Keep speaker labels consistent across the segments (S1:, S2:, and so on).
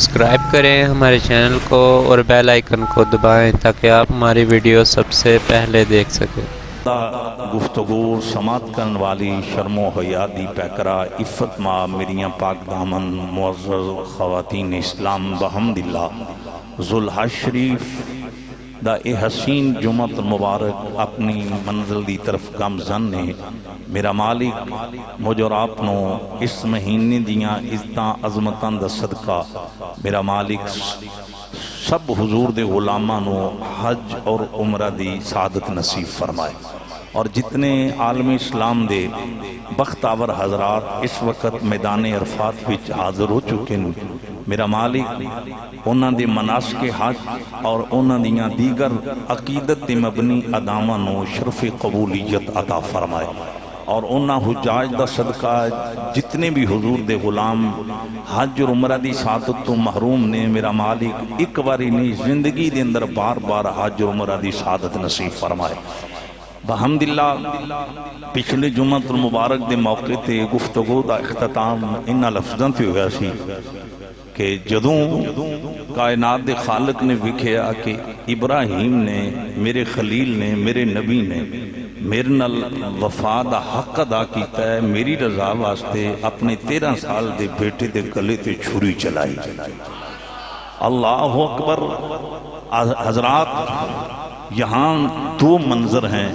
S1: Subscribe کریں ہمارے channel کو اور بیل آئیکن کو دبائیں تاکہ آپ ہماری ویڈیو سب سے پہلے دیکھ سکیں۔
S2: گفتگو سماعت کرن والی شرم و حیا دی پیکرا عفت ماں میریاں پاک دامن معزز خواتین اسلام بحمداللہ ذوالحج شریف دا اے حسین جمعت مبارک اپنی منزل دی طرف گامزن نے میرا مالک مجھ اور آپ نو اس مہینے دیاں عزتاں عظمتاں دا صدقہ میرا مالک سب حضور دے غلاماں نو حج اور عمرہ دی سعادت نصیب فرمائے، اور جتنے عالم اسلام دے بختاور حضرات اس وقت میدان عرفات وچ حاضر ہو چکے ہیں، میرا مالک انہاں دے مناسک حج اور انہاں دیاں دیگر عقیدت دے مبنی اداماں نو شرف قبولیت عطا فرمائے، اور انہاں حجاج دا صدقہ جتنے بھی حضور دے غلام حج اور عمرہ دی سعادت تو محروم نے میرا مالک ایک باری نہیں زندگی دے اندر بار بار حج اور عمرہ دی سعادت نصیب فرمائے۔ بحمداللہ پچھلے جمعۃ المبارک دے موقع تے گفتگو دا اختتام انہاں لفظاں تے ہویا سی کہ جدوں کائنات دے خالق نے وکھیا کہ ابراہیم نے میرے خلیل نے میرے نبی نے میرے نال وفا دا حق ادا کیتا ہے، میری رضا واسطے اپنے 13 سال دے بیٹے دے گلے تے چھری چلائی۔ اللہ اکبر۔ حضرات یہاں دو منظر ہیں،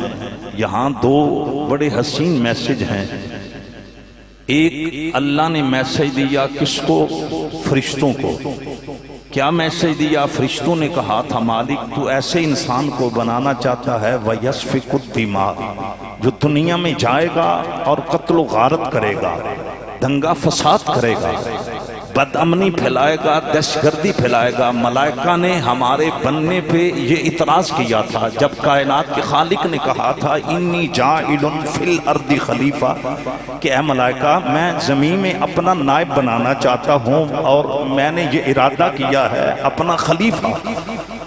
S2: یہاں دو بڑے حسین میسج ہیں۔ ایک اللہ نے میسج دیا کس کو؟ فرشتوں کو۔ کیا میسج دیا؟ فرشتوں نے کہا تھا مالک تو ایسے انسان کو بنانا چاہتا ہے وَيَسْفِكُ الدِّمَاء، جو دنیا میں جائے گا اور قتل و غارت کرے گا، دنگا فساد کرے گا، بد امنی پھیلائے گا، دہشت گردی پھیلائے گا۔ ملائکہ نے ہمارے بننے پہ یہ اعتراض کیا تھا جب کائنات کے خالق نے کہا تھا انی جاعل فی الارض خلیفہ، کہ اے ملائکہ میں زمین میں اپنا نائب بنانا چاہتا ہوں اور میں نے یہ ارادہ کیا ہے اپنا خلیفہ۔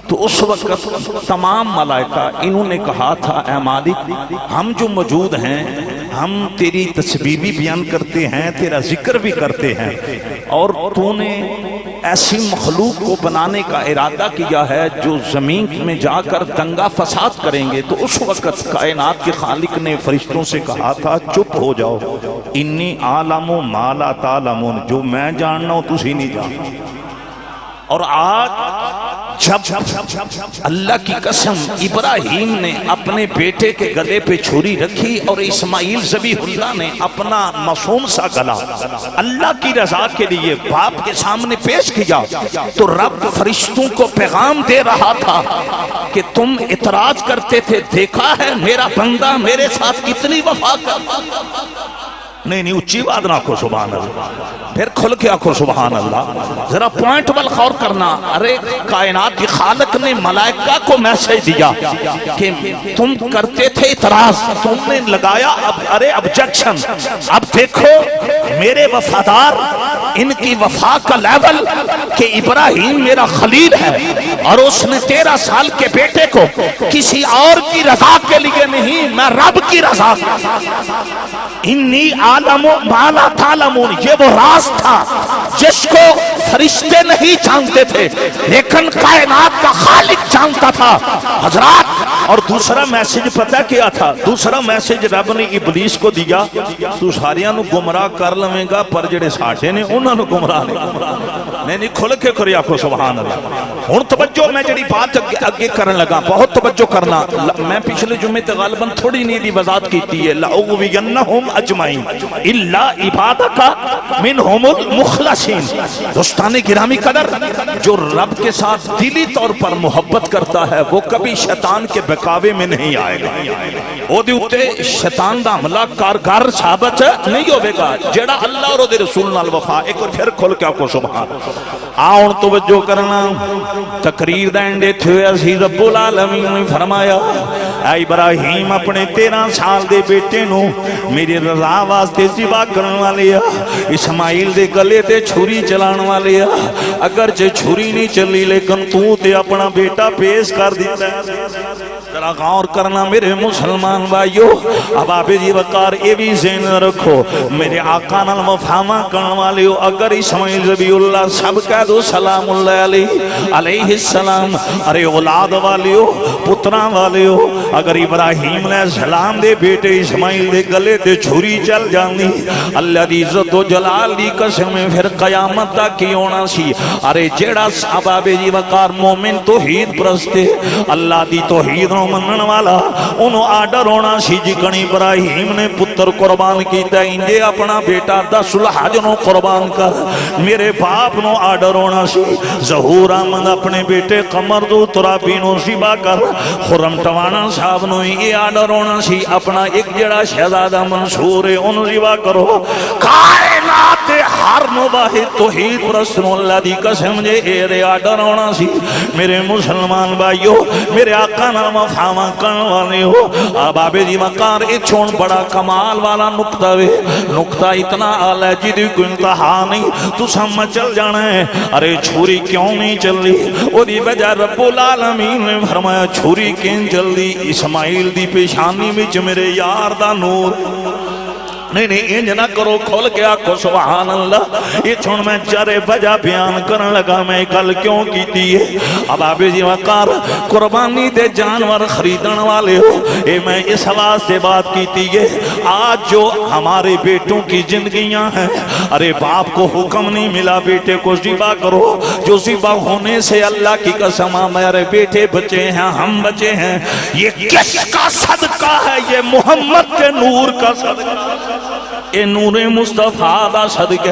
S2: تو اس وقت تمام ملائکہ انہوں نے کہا تھا اے مالک ہم جو موجود ہیں ہم تیری تسبیح بھی بیان کرتے ہیں، تیرا ذکر بھی کرتے ہیں، اور تو نے ایسی مخلوق کو بنانے کا ارادہ کیا ہے جو زمین میں جا کر دنگا فساد کریں گے۔ تو اس وقت کائنات کے خالق نے فرشتوں سے کہا تھا چپ ہو جاؤ، انی عالم ما لا تعلمون، جو میں جاننا ہوں تسی نہیں جانتے۔ اور آج جب اللہ کی قسم ابراہیم نے اپنے بیٹے کے گلے پہ چھری رکھی اور اسماعیل ذبیح اللہ نے اپنا معصوم سا گلا اللہ کی رضا کے لیے باپ کے سامنے پیش کیا، تو رب فرشتوں کو پیغام دے رہا تھا کہ تم اعتراض کرتے تھے، دیکھا ہے میرا بندہ میرے ساتھ کتنی وفا کرتا۔ نہیں اچھی بات نہ کو سبحان اللہ، پھر کھل کے آکھو سبحان اللہ۔ ذرا پوائنٹ بل غور کرنا، ارے کائنات کی خالق نے ملائکہ کو میسج دیا کہ تم کرتے تھے اعتراض، تم نے لگایا ارے objection، اب دیکھو میرے وفادار ان کی وفا کا لیول کہ ابراہیم میرا خلیل ہے اور اس نے 13 سال کے بیٹے کو کسی اور کی رضا کے لیے نہیں، میں رب کی رضا، انی عالم ما لا تعلمون، یہ وہ راز تھا جس کو فرشتے نہیں جانتے تھے لیکن کائنات کا خالق جانتا تھا۔ حضرات اور دوسرا میسج پتہ کیا تھا؟ دوسرا میسج رب نے ابلیس کو دیا تو ساریاں نو گمراہ کر لویں گا پر جڑے ساڈے نے انہاں نو گمراہ نہیں کھل کے کرے آکھو سبحان اللہ۔ ہن توجہ میں جڑی بات اگے کرن لگا بہت توجہ کرنا، میں پچھلے جمعے تے غالباً تھوڑی نہیں دی وضاحت کیتی ہے، لأغوینہم اجمعین الا عبادک منہم المخلصین۔ دوستان گرامی قدر، جو رب کے ساتھ دلی طور پر محبت کرتا ہے وہ کبھی شیطان کے بکاوے میں نہیں آئے گا، او دے اوتے شیطان دا حملہ کارگر ثابت نہیں ہوے گا جڑا اللہ اور دے رسول نال وفا۔ ایک اور پھر کھول کے آکو سبحان۔ آؤں توجہ کرنا، تقریر دا اینڈ تھے اسی رب العالمین نے فرمایا اے ابراہیم اپنے 13 سال دے بیٹے نو میری رضا واسطے ذبح کرن والے اسماعیل دے گلے تے چھری چلان والے، اگرچہ چھری نہیں چلی لیکن تو تے اپنا بیٹا پیش کر دیتا ہے۔ ذرا غور کرنا میرے مسلمان بھائیو، اب آپ جی وقار اے بھی ذہن رکھو، میرے آقا نال وفاواں کرن والے ہو، اگر اسماعیل ذبیح اللہ سب کہہ دو سلام اللہ علیہ السلام۔ ارے اولاد والیو، پترا والیو، اگر ابراہیم علیہ السلام دے بیٹے اسماعیل دے گلے تے چھری چل جاندی، اللہ دی عزت و جلال دی قسم پھر قیامت تک کی ہونا سی۔ ارے جیڑا صحابہ جی وقار مومن توحید پرستے، اللہ دی توحید نو منن والا، انہوں آڈر ہونا سی جکن ابراہیم نے پتر قربان کیتا انجے اپنا بیٹا دس الحج نو قربان کر۔ میرے باپ نو آڈر ہونا سی ظہور احمد اپنے بیٹے قمر دو ترابی نو ذبح کر۔ خرم ٹوانا صاحب نو یہ آڈر ہونا سی اپنا ایک جڑا شہزادہ منصور ہے انہوں ذبح کرو۔ کائنات ہر مباہد توحید پرستوں اللہ دی قسم جے اے آڈر ہونا سی۔ میرے مسلمان بھائیو، میرے آقا نام فاما کرن والے ہو، آبابے دی مکار اچھون بڑا کمال والا نقطہ وے، نقطہ اتنا آلہ جدی کو انتہا نہیں، تو سمجھ چل جانا ہے۔ ارے چھوری کیوں نہیں چل رہی؟ وہ دی وجہ رب العالمین نے فرمایا چھوری کین چل دی؟ اسماعیل دی پیشانی وچ میرے یار دا نور۔ نہیں نہیں انج نہ کرو، کھول کے آکھو سبحان اللہ۔ یہ چھوڑ میں چارے وجہ بیان کرن لگا میں گل کیوں کیتی ہے۔ اب آبے جی وقار قربانی دے جانور خریدن والے ہو، اے میں اس واسطے بات کیتی ہے۔ آج جو ہمارے بیٹوں کی زندگیاں ہیں، ارے باپ کو حکم نہیں ملا بیٹے کو ذبح کرو، جو ذبح ہونے سے اللہ کی قسم میرے بیٹے بچے ہیں، ہم بچے ہیں۔ یہ کس کا صدقہ ہے؟ یہ محمد کے نور کا صدقہ، اے نور مصطفیٰ دا صدقہ۔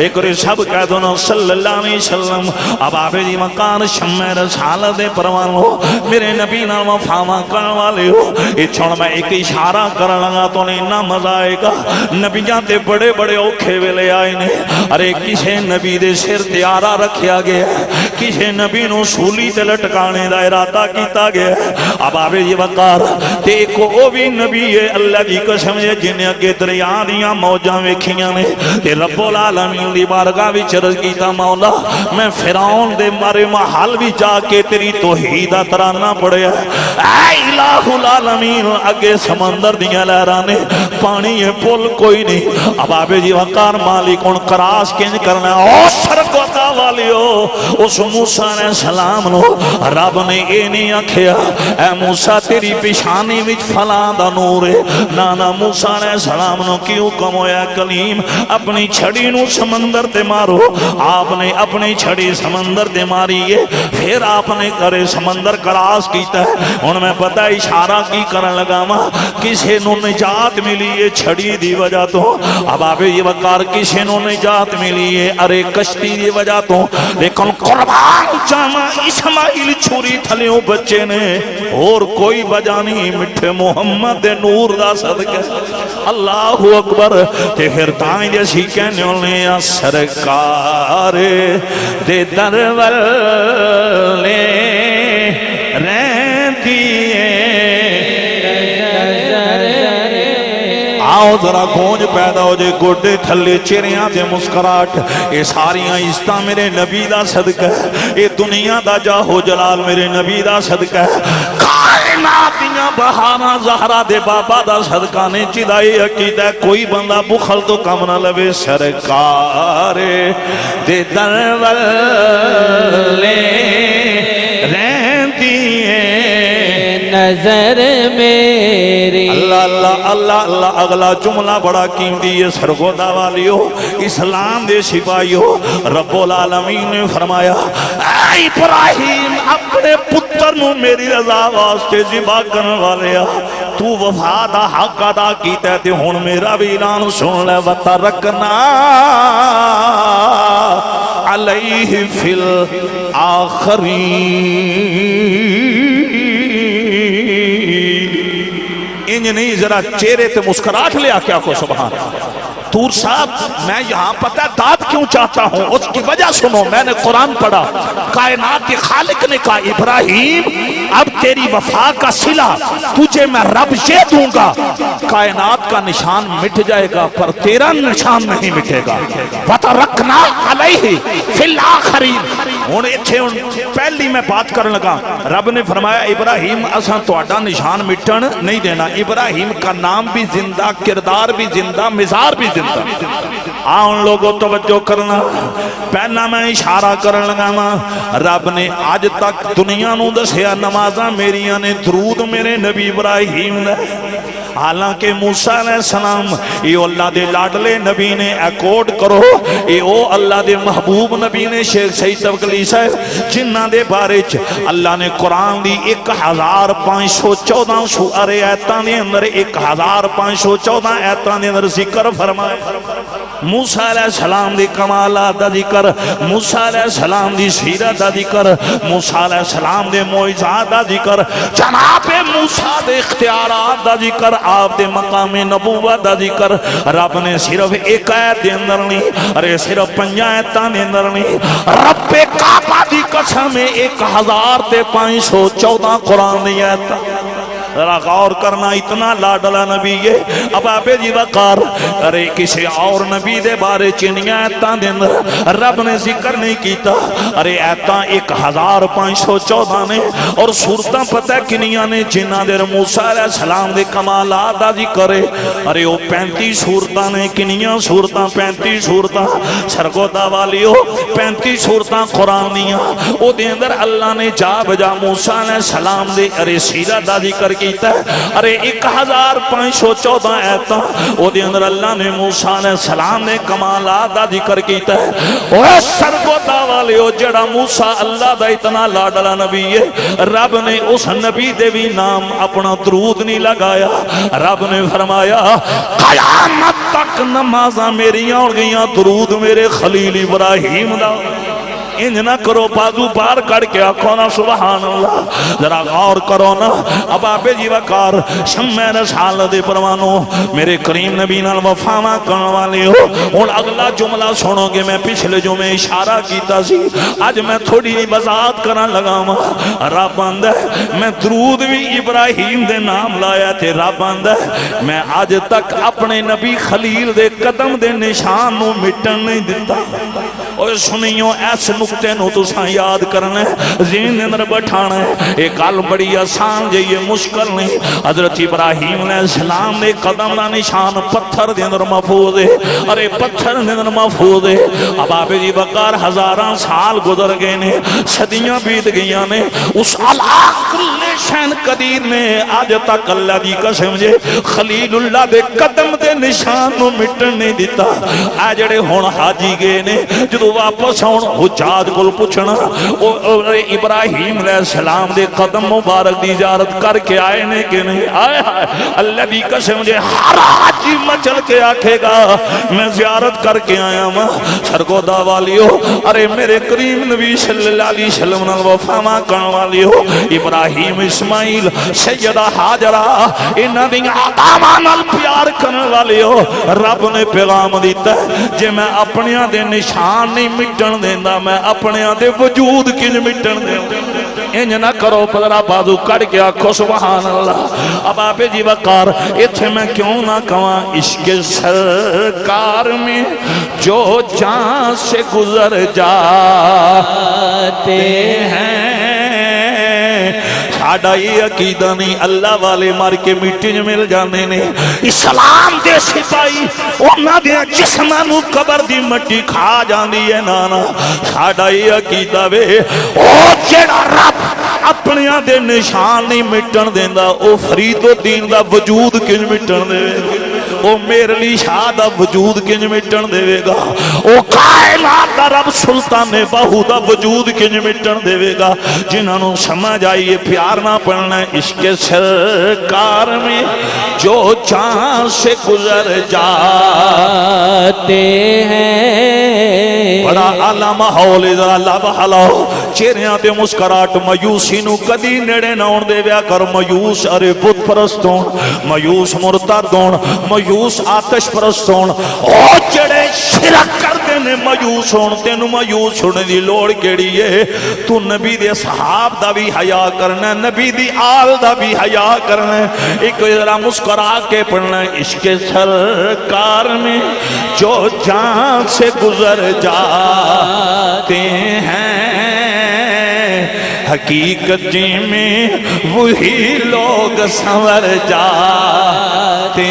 S2: ایک رسب کہہ دونوں صلی اللہ علیہ وسلم۔ اب آبے جی مکان شمع رسالت پروان ہو، میرے نبی نام فاما کرن والے ہو۔ یہ چھوڑ میں ایک اشارہ کرن لگا تو نہیں نہ مزہ آئے گا۔ نبیاں تے بڑے بڑے اوکھے ویلے آئے نے، ارے کسے نبی دے سر تیارہ رکھیا گیا، کسے نبی نو سولی تے لٹکانے دا ارادہ کیتا گیا۔ اب آبے جی وقار تے ایک او بھی نبی ہے اللہ دی قسم ہے جنہیں اگے دریا دیاں موجاں ویکھیاں نے، تے رب العالمین دی بارگاہ وچ عرض کیتا مولا میں فرعون دے مارے محل وچ جا کے تیری توحید دا ترانہ پڑھیا۔ اے الہ العالمین، اگے سمندر دیاں لہراں نے، پانی ہے پل کوئی نہیں۔ اب آبے جی وقار مالک ان کراس کنج کرنا او سرگوتا والیو، اس موسیٰ علیہ السلام نو رب نے اے نہیں آکھیا اے موسیٰ تیری پیشانی وچ فلاں دا نور ہے، نانا موسیٰ علیہ السلام نو کی حکم ہویا کلیم اپنی چھڑی نو سمندر تے مارو۔ آپ نے اپنی چھڑی سمندر تے ماری ہے، پھر آپ نے کرے سمندر کراس کیتا ہے۔ ان میں پتہ اشارہ کی کرن لگا ماں کسے نو نجات ملی ہے چھڑی دی وجہ تو۔ اب آبے یہ وقار کسے نو نجات ملی ہے ارے کشتی دی وجہ تو، لیکن قربان جانا اسماعیل چھوری تھلیوں بچے نے، اور کوئی وجہ نہیں مٹھے محمد نور دا صدقہ۔ اللہ اکبر۔ تے پھر تائیں جیسی کہنے ہونے سرکار دے در والے رہتی آؤ ذرا گونج پیدا ہو جائے، گوڑے تھلے چہریاں دے مسکراہٹ، یہ ساریاں عزتاں میرے نبی دا صدقہ ہے، یہ دنیا دا جاہو جلال میرے نبی دا صدقہ ہے، کائناتیاں بہانا زہرا دے بابا دا صدقہ نے چدائی عقیدہ ہے۔ کوئی بندہ بخل تو کم نہ لوے، سرکار دے در والے رہتی
S3: نظر میری۔
S2: اللہ اللہ اللہ اللہ۔ اگلا جملہ بڑا قیمتی ہے سرگودا والیو، اسلام دے سپاہیو، رب العالمین نے فرمایا اے ابراہیم اپنے پتر نو میری رضا واسطے ذبح کرنے والے تو وفا دا حق ادا کیتا تے ہن میرا بھی اعلان سن لے، وترکنا علیہ فی الآخرین۔ انج نہیں ذرا چہرے تے مسکراہٹ لے آ کے آکھو سبحان اللہ۔ تور صاحب میں یہاں پتہ داد کیوں چاہتا ہوں، اس کی وجہ سنو، میں نے قرآن پڑھا، کائنات کے خالق نے کہا ابراہیم اب تیری وفا کا صلہ تجھے میں رب یہ دوں گا، کائنات کا نشان مٹ جائے گا پر تیرا نشان نہیں مٹے گا۔ وَتَرَكْنَا عَلَيْهِ فِي الْآخَرِينَ۔ پہلی میں بات کرنے لگا، رب نے فرمایا ابراہیم اساں تہاڈا نشان مٹن نہیں دینا، ابراہیم کا نام بھی زندہ، کردار بھی زندہ، مزار بھی زندہ۔ دیتا آن لوگوں توجہ کرنا پہلا میں اشارہ کرن لگا ماں رب نے آج تک دنیا نو دسیا نمازاں میریاں نے درود میرے نبی ابراہیم نے حالانکہ موسیٰ علیہ السلام یہ اللہ دے لاڈلے نبی نے ایکوڈ کرو یہ او اللہ دے محبوب نبی نے شیخ سید توکلی صاحب جنہ دے بارے اللہ نے قرآن دی 1514 سورے آیتاں دے اندر 1514 آیتاں دے اندر ذکر فرمائے موسیٰ علیہ السلام دی کمالات دا ذکر موسیٰ علیہ السلام دی سیرت دا ذکر موسیٰ علیہ السلام دے معجزات دا ذکر جناب موسیٰ دے اختیارات دا ذکر آپ دے مقام نبوت دا ذکر رب نے صرف ایک آیت دے اندر نہیں ارے صرف 5 آیتاں دے اندر نہیں رب کعبہ دی قسم 1514 قرآن دی آیت ذرا غور کرنا اتنا لاڈلا نبی ہے اب آپ جی وقار ارے کسی اور نبی دے بارے چنیاں ایتاں دے اندر رب نے ذکر نہیں کیتا ارے ایتاں 1514 نے اور صورتاں پتہ کنیاں نے جنہ دے موسیٰ علیہ السلام دے کمالات دا ذکر ہے ارے وہ 35 صورتاں نے کنیاں صورتاں 35 صورتاں سرگودا والیو 35 صورتاں قرآن دیاں او دے اندر اللہ نے جا بجا موسیٰ علیہ السلام دے ارے سیرت دا ذکر کیتا ہے ارے 1514 ایتاں او دے اندر اللہ نے موسیٰ علیہ السلام نے کمالات دا ذکر کیتا ہے اوہ سرگودا والیو جڑا موسیٰ اللہ دا اتنا لاڈلا نبی ہے رب نے اس نبی دے بھی نام اپنا درود نہیں لگایا رب نے فرمایا قیامت تک نمازاں میری اور گئیاں درود میرے خلیل ابراہیم دا انج نہ کرو بازو پار کر کے آکھو نا سبحان اللہ ذرا غور کرو نا اب آپ جی وقار شمع رسال دے پروانو میرے کریم نبی نال وفاما کرن والے ہو اور اگلا جملہ سنو گے میں پچھلے جو میں اشارہ کیتا سی آج میں تھوڑی وضاحت کرن لگا رب بند ہے میں درود بھی ابراہیم دے نام لایا تھے رب بند ہے میں آج تک اپنے نبی خلیل دے قدم دے نشان نو مٹن نہیں دیتا اور سنیوں ایس نکتے نو تو ساں یاد کرنا ہے ذہن اندر بٹھانا ہے ایک گل بڑی آسان جے یہ مشکل نہیں حضرت ابراہیم علیہ السلام نے قدم دا نشان پتھر دے اندر محفوظ ہے ارے پتھر دے اندر محفوظ ہے اب آپ جی بقار ہزاراں سال گزر گئے نے صدیاں بیت گئیاں نے اس علاقل شین قدیر نے آج تک اللہ دی قسم جے خلیل اللہ دے قدم دے نشان نو مٹن نہیں دیتا آجڑے ہون حاجی گئے نے جدو واپس ہون حجاج کل پوچھنا ابراہیم علیہ السلام دے قدم مبارک دی زیارت کر کے آئے نے کہ نہیں آئے اللہ دی قسم مجھے ہر حاجی مچل کے آکھے گا میں زیارت کر کے آیا ماں سرگودا والیو ارے میرے کریم نبی صلی اللہ علیہ وسلم نے وفاما کرن والیو ابراہیم اسماعیل سیدہ حاجرہ انہاں دی آدامان پیار کرن والیو رب نے پیغام دیتا ہے جے میں اپنیاں دے نشان نہیں مٹن دیندہ میں اپنے دے وجود کی مٹن دیندہ انج نہ کرو پدرہ بازو کڑ کے آکھو سبحان اللہ اب آپ جی وقار اتھے میں کیوں نہ کہاں عشق سرکار میں جو جان سے گزر جاتے ہیں ساڑھا یہ عقیدہ نہیں اللہ والے مار کے میٹی جو مل جانے نے اسلام دے سپائی انہاں دے جسمانو قبر دی مٹی کھا جاندی ہے نانا ساڑھا یہ عقیدہ وے او جیڑا رب اپنے دے نشان نہیں مٹن دیندہ او فرید و دین دا وجود کنج مٹن دے او میرے لی شاہ دا وجود کنج مٹن دے گا او کائنات دا رب سلطان باہو دا وجود کنج مٹن دے گا جنہوں سمجھ آئیے پیار نہ پڑھنا عشق سرکار میں جو جان سے گزر جاتے ہیں بڑا اعلیٰ ماحول ذرا لب ہلاؤ چہریاں تے مسکراہٹ مایوسی نو کدی نیڑے نہ ہون دے ویا کر مایوس ارے بت پرست ہون مایوس مرتد ہون مایوس آتش پرست ہون او جڑے شرک کردے نے مایوس ہون تینو مایوس ہونے دی لوڑ کیڑی ہے تو نبی دے صحاب دا بھی حیا کرنا نبی دی آل دا بھی حیا کرنا ایک ذرا مسکرا کے پڑھنا عشق سرکار میں جو جان سے گزر جاتے ہیں حقیقت جی میں وہی لوگ سنور جاتے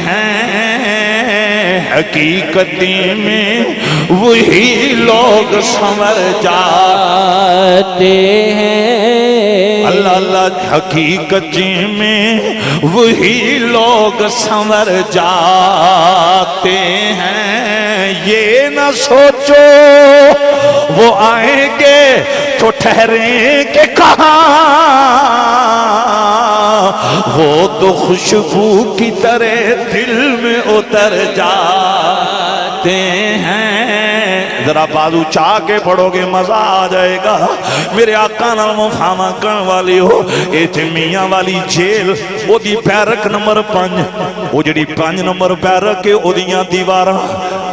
S2: ہیں حقیقتی میں وہی لوگ سنور
S3: جاتے ہیں
S2: اللہ اللہ حقیقتی میں وہی لوگ سنور جاتے ہیں یہ نہ سوچو وہ آئیں گے تو ٹھہریں گے کہاں وہ تو خوشبو کی طرح دل میں اتر جاتے ہیں ذرا بازو چاہ کے پڑھو گے مزہ آ جائے گا میرے آقا نال مفاہمہ کرن والی ہو اے تھے میاں والی جیل او دی پیرک نمبر 5 او جڑی 5 نمبر پیرک ہے او دیاں دیواراں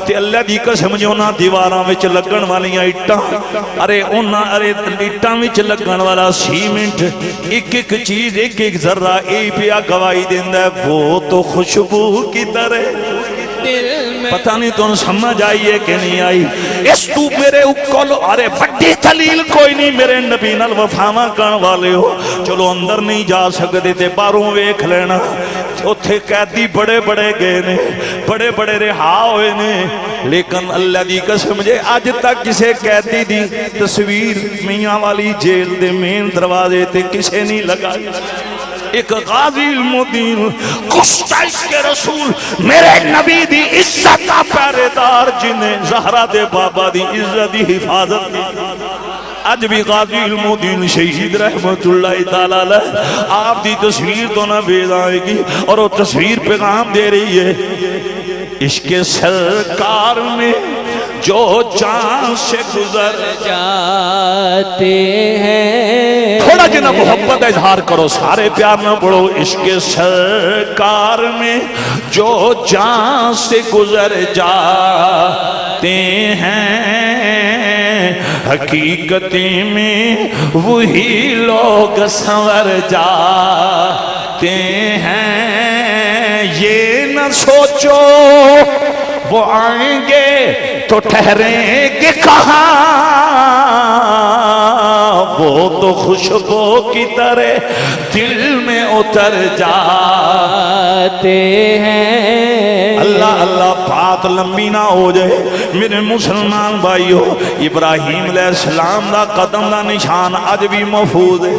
S2: تے اللہ دی قسم جو نا دیواراں وچ لگن والیاں اٹاں ارے اٹاں وچ لگن والا سیمنٹ ایک ایک چیز ایک ایک ذرہ اے پیا گواہی دیندا ہے وہ تو خوشبو کی طرح پتہ نہیں تو سمجھ آئیے کہ نہیں آئی اس تو میرے اکل ارے وڈی دلیل کوئی نہیں میرے نبی نال وفاواں کرن والے ہو چلو اندر نہیں جا سکتے تے باہروں ویکھ لینا اوتھے قیدی بڑے بڑے گئے نے بڑے بڑے رہا ہوئے نے لیکن اللہ دی قسم جے اج تک کسے قیدی دی تصویر میاں والی جیل دے مین دروازے تے کسے نہیں لگائی ایک غازی المدین کشتا اس کے رسول میرے نبی دی عزت کا پہرے دار جنہیں زہرہ دے بابا دی عزت دی حفاظت دی آج بھی غازی المدین شہید رحمت اللہ تعالیٰ لے آپ دی تصویر تو نہ بید آئے گی اور وہ تصویر پیغام دے رہی ہے عشق سرکار میں جو جان سے گزر
S3: جاتے ہیں
S2: تھوڑا جنہ محبت اظہار کرو سارے پیار نہ بڑھو عشق سرکار میں جو جان سے گزر جاتے ہیں حقیقتی میں وہی لوگ سنور جاتے ہیں یہ نہ سوچو وہ آئیں گے تو ٹھہریں گے کہاں وہ تو خوشبو کی طرح دل میں اتر جاتے ہیں اللہ اللہ بات لمبی نہ ہو جائے میرے مسلمان بھائیو ابراہیم علیہ السلام دا قدم دا نشان آج بھی محفوظ ہے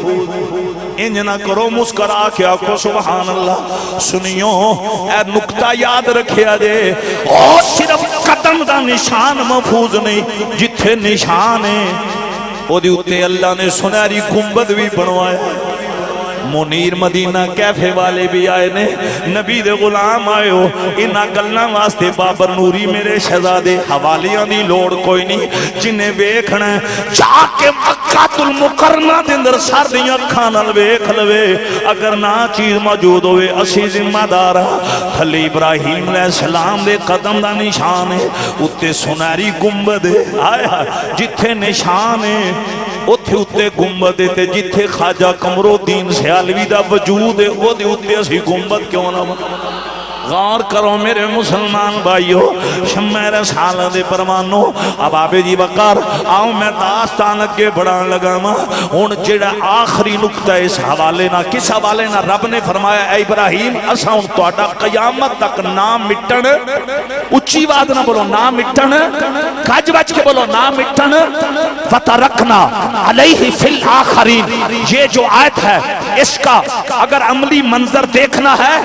S2: انج نہ کرو مسکرا کے آکھو سبحان اللہ سنیو اے نکتہ یاد رکھیا جے اور صرف قدم دا نشان محفوظ نہیں جتھے نشان ہے وہ دی اتے اللہ نے سنہری گنبد بھی بنوایا منیر مدینہ کیفے والے بھی آئے نے نبی دے غلام آئے ہو انہا گلنا واسطے بابر نوری میرے شہزادے حوالیاں دی لوڑ کوئی نہیں جنہیں بیکھنا ہے جا کے مکہ المکرمہ دے اندر سر دیاں کھانال بیکھ لوے اگر نہ چیز موجود ہوئے اسی ذمہ دارا تھلی ابراہیم علیہ السلام دے قدم دا نشان ہے اتے سنہری گنبد ہے آیا جتھے نشان ہے اتھے اتے گنبد ہے جتھے خواجہ قمرالدین سیالوی دا وجود ہے وہ دے اتے اسی گنبد کیوں نہ غور کرو میرے مسلمان بھائیو شمع رسالہ دے پروانو اب آبے جی وقار آؤں میں داستان اگے بڑھان لگا ماں ان جڑا آخری نکتہ اس حوالے نہ کس حوالے نہ رب نے فرمایا اے ابراہیم اساں ان توڑا قیامت تک نام مٹن اچھی بات نہ بولو نام مٹن کج بچ کے بولو نام مٹن فترکنا علیہ فی الآخرین یہ جو آیت ہے اس کا اگر عملی منظر دیکھنا ہے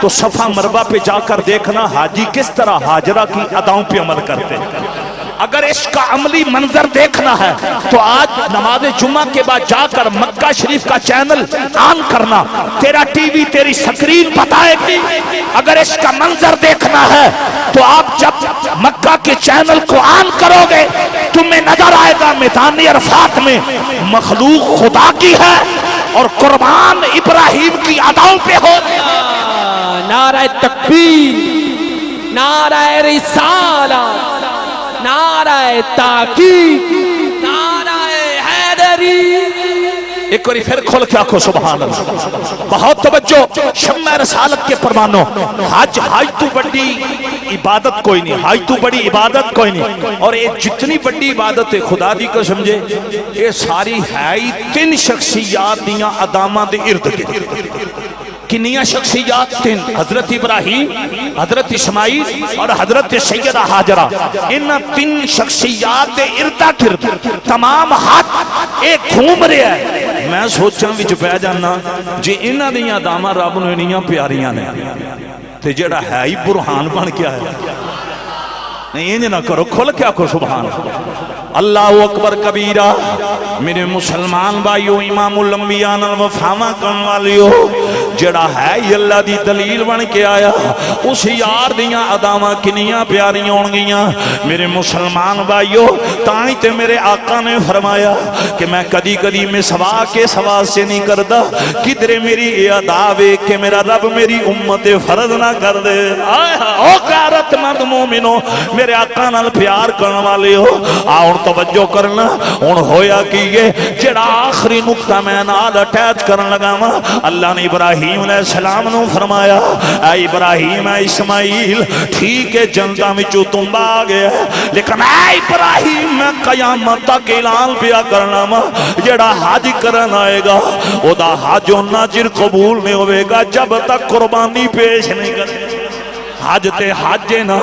S2: تو صفحہ مربع پہ جا کر دیکھنا حاجی کس طرح حاجرہ کی اداؤں پہ عمل کرتے ہیں اگر اس کا عملی منظر دیکھنا ہے تو آج نماز جمعہ کے بعد جا کر مکہ شریف کا چینل آن کرنا تیرا ٹی وی تیری سکرین بتائے گی اگر اس کا منظر دیکھنا ہے تو آپ جب مکہ کے چینل کو آن کرو گے تمہیں نظر آئے گا میدان عرفات میں مخلوق خدا کی ہے اور قربان ابراہیم کی اداؤں پہ ہو
S3: نعرہ تکبیر نعرہ رسالہ نعرہ تحقیق نعرہ حیدری
S2: ایک باری پھر کھول کے آنکھو سبحان اللہ بہت توجہ شمع رسالت کے پروانوں حج تو بڑی عبادت کوئی نہیں حج تو بڑی عبادت کوئی نہیں اور یہ جتنی بڑی عبادت ہے خدا دی کو سمجھے یہ ساری ہے ہی 3 شخصیات دیاں ادامہ دے ارد گرد کنیا شخصیات تین، حضرت ابراہیم، حضرت اسماعیل اور حضرت سیدہ ہاجرہ، ان تین شخصیات اردا گرد تمام ہاتھ ایک گھوم رہا ہے۔ میں سوچاں وچ پہ جانا جی انہاں دیاں داماں رب نوں انیاں پیاریاں نے تے جڑا ہے ہی برہان بن گیا ہے۔ نہیں انج نہ کرو، کھل کیا کو سبحان اللہ اکبر کبیرہ۔ میرے مسلمان بھائیو، امام الانبیاء وفاواں کرن والیو، جڑا ہے ہی اللہ دی دلیل بن کے آیا، اس یار دیاں اداواں کنیاں پیاریاں ہون گیاں۔ میرے مسلمان بھائیو، تائیں تے میرے آقا نے فرمایا کہ میں کدی کدی مسواک کے سوا سے نہیں کردا، کدھر میری یہ ادا ویکھ کے میرا رب میری امت فرض نہ کر دے۔ او غیرت مند مومنو، میرے آقا نال پیار کرن والے ہو، آؤ توجہ کرنا۔ ہن ہویا کہ یہ جڑا آخری نقطہ میں نال اٹیچ کرن لگا وا، اللہ نے ابراہیم علیہ السلام نو فرمایا، اے ابراہیم، اے اسماعیل، ٹھیک ہے جنتا وچوں تم آ گیا، لیکن اے ابراہیم میں قیامت تک اعلان پیا کرنا وا، جڑا حج کرن آئے گا او دا حج اُنّا چر قبول نہیں ہوے گا جب تک قربانی پیش نہیں کرے۔ حج تے حج نا۔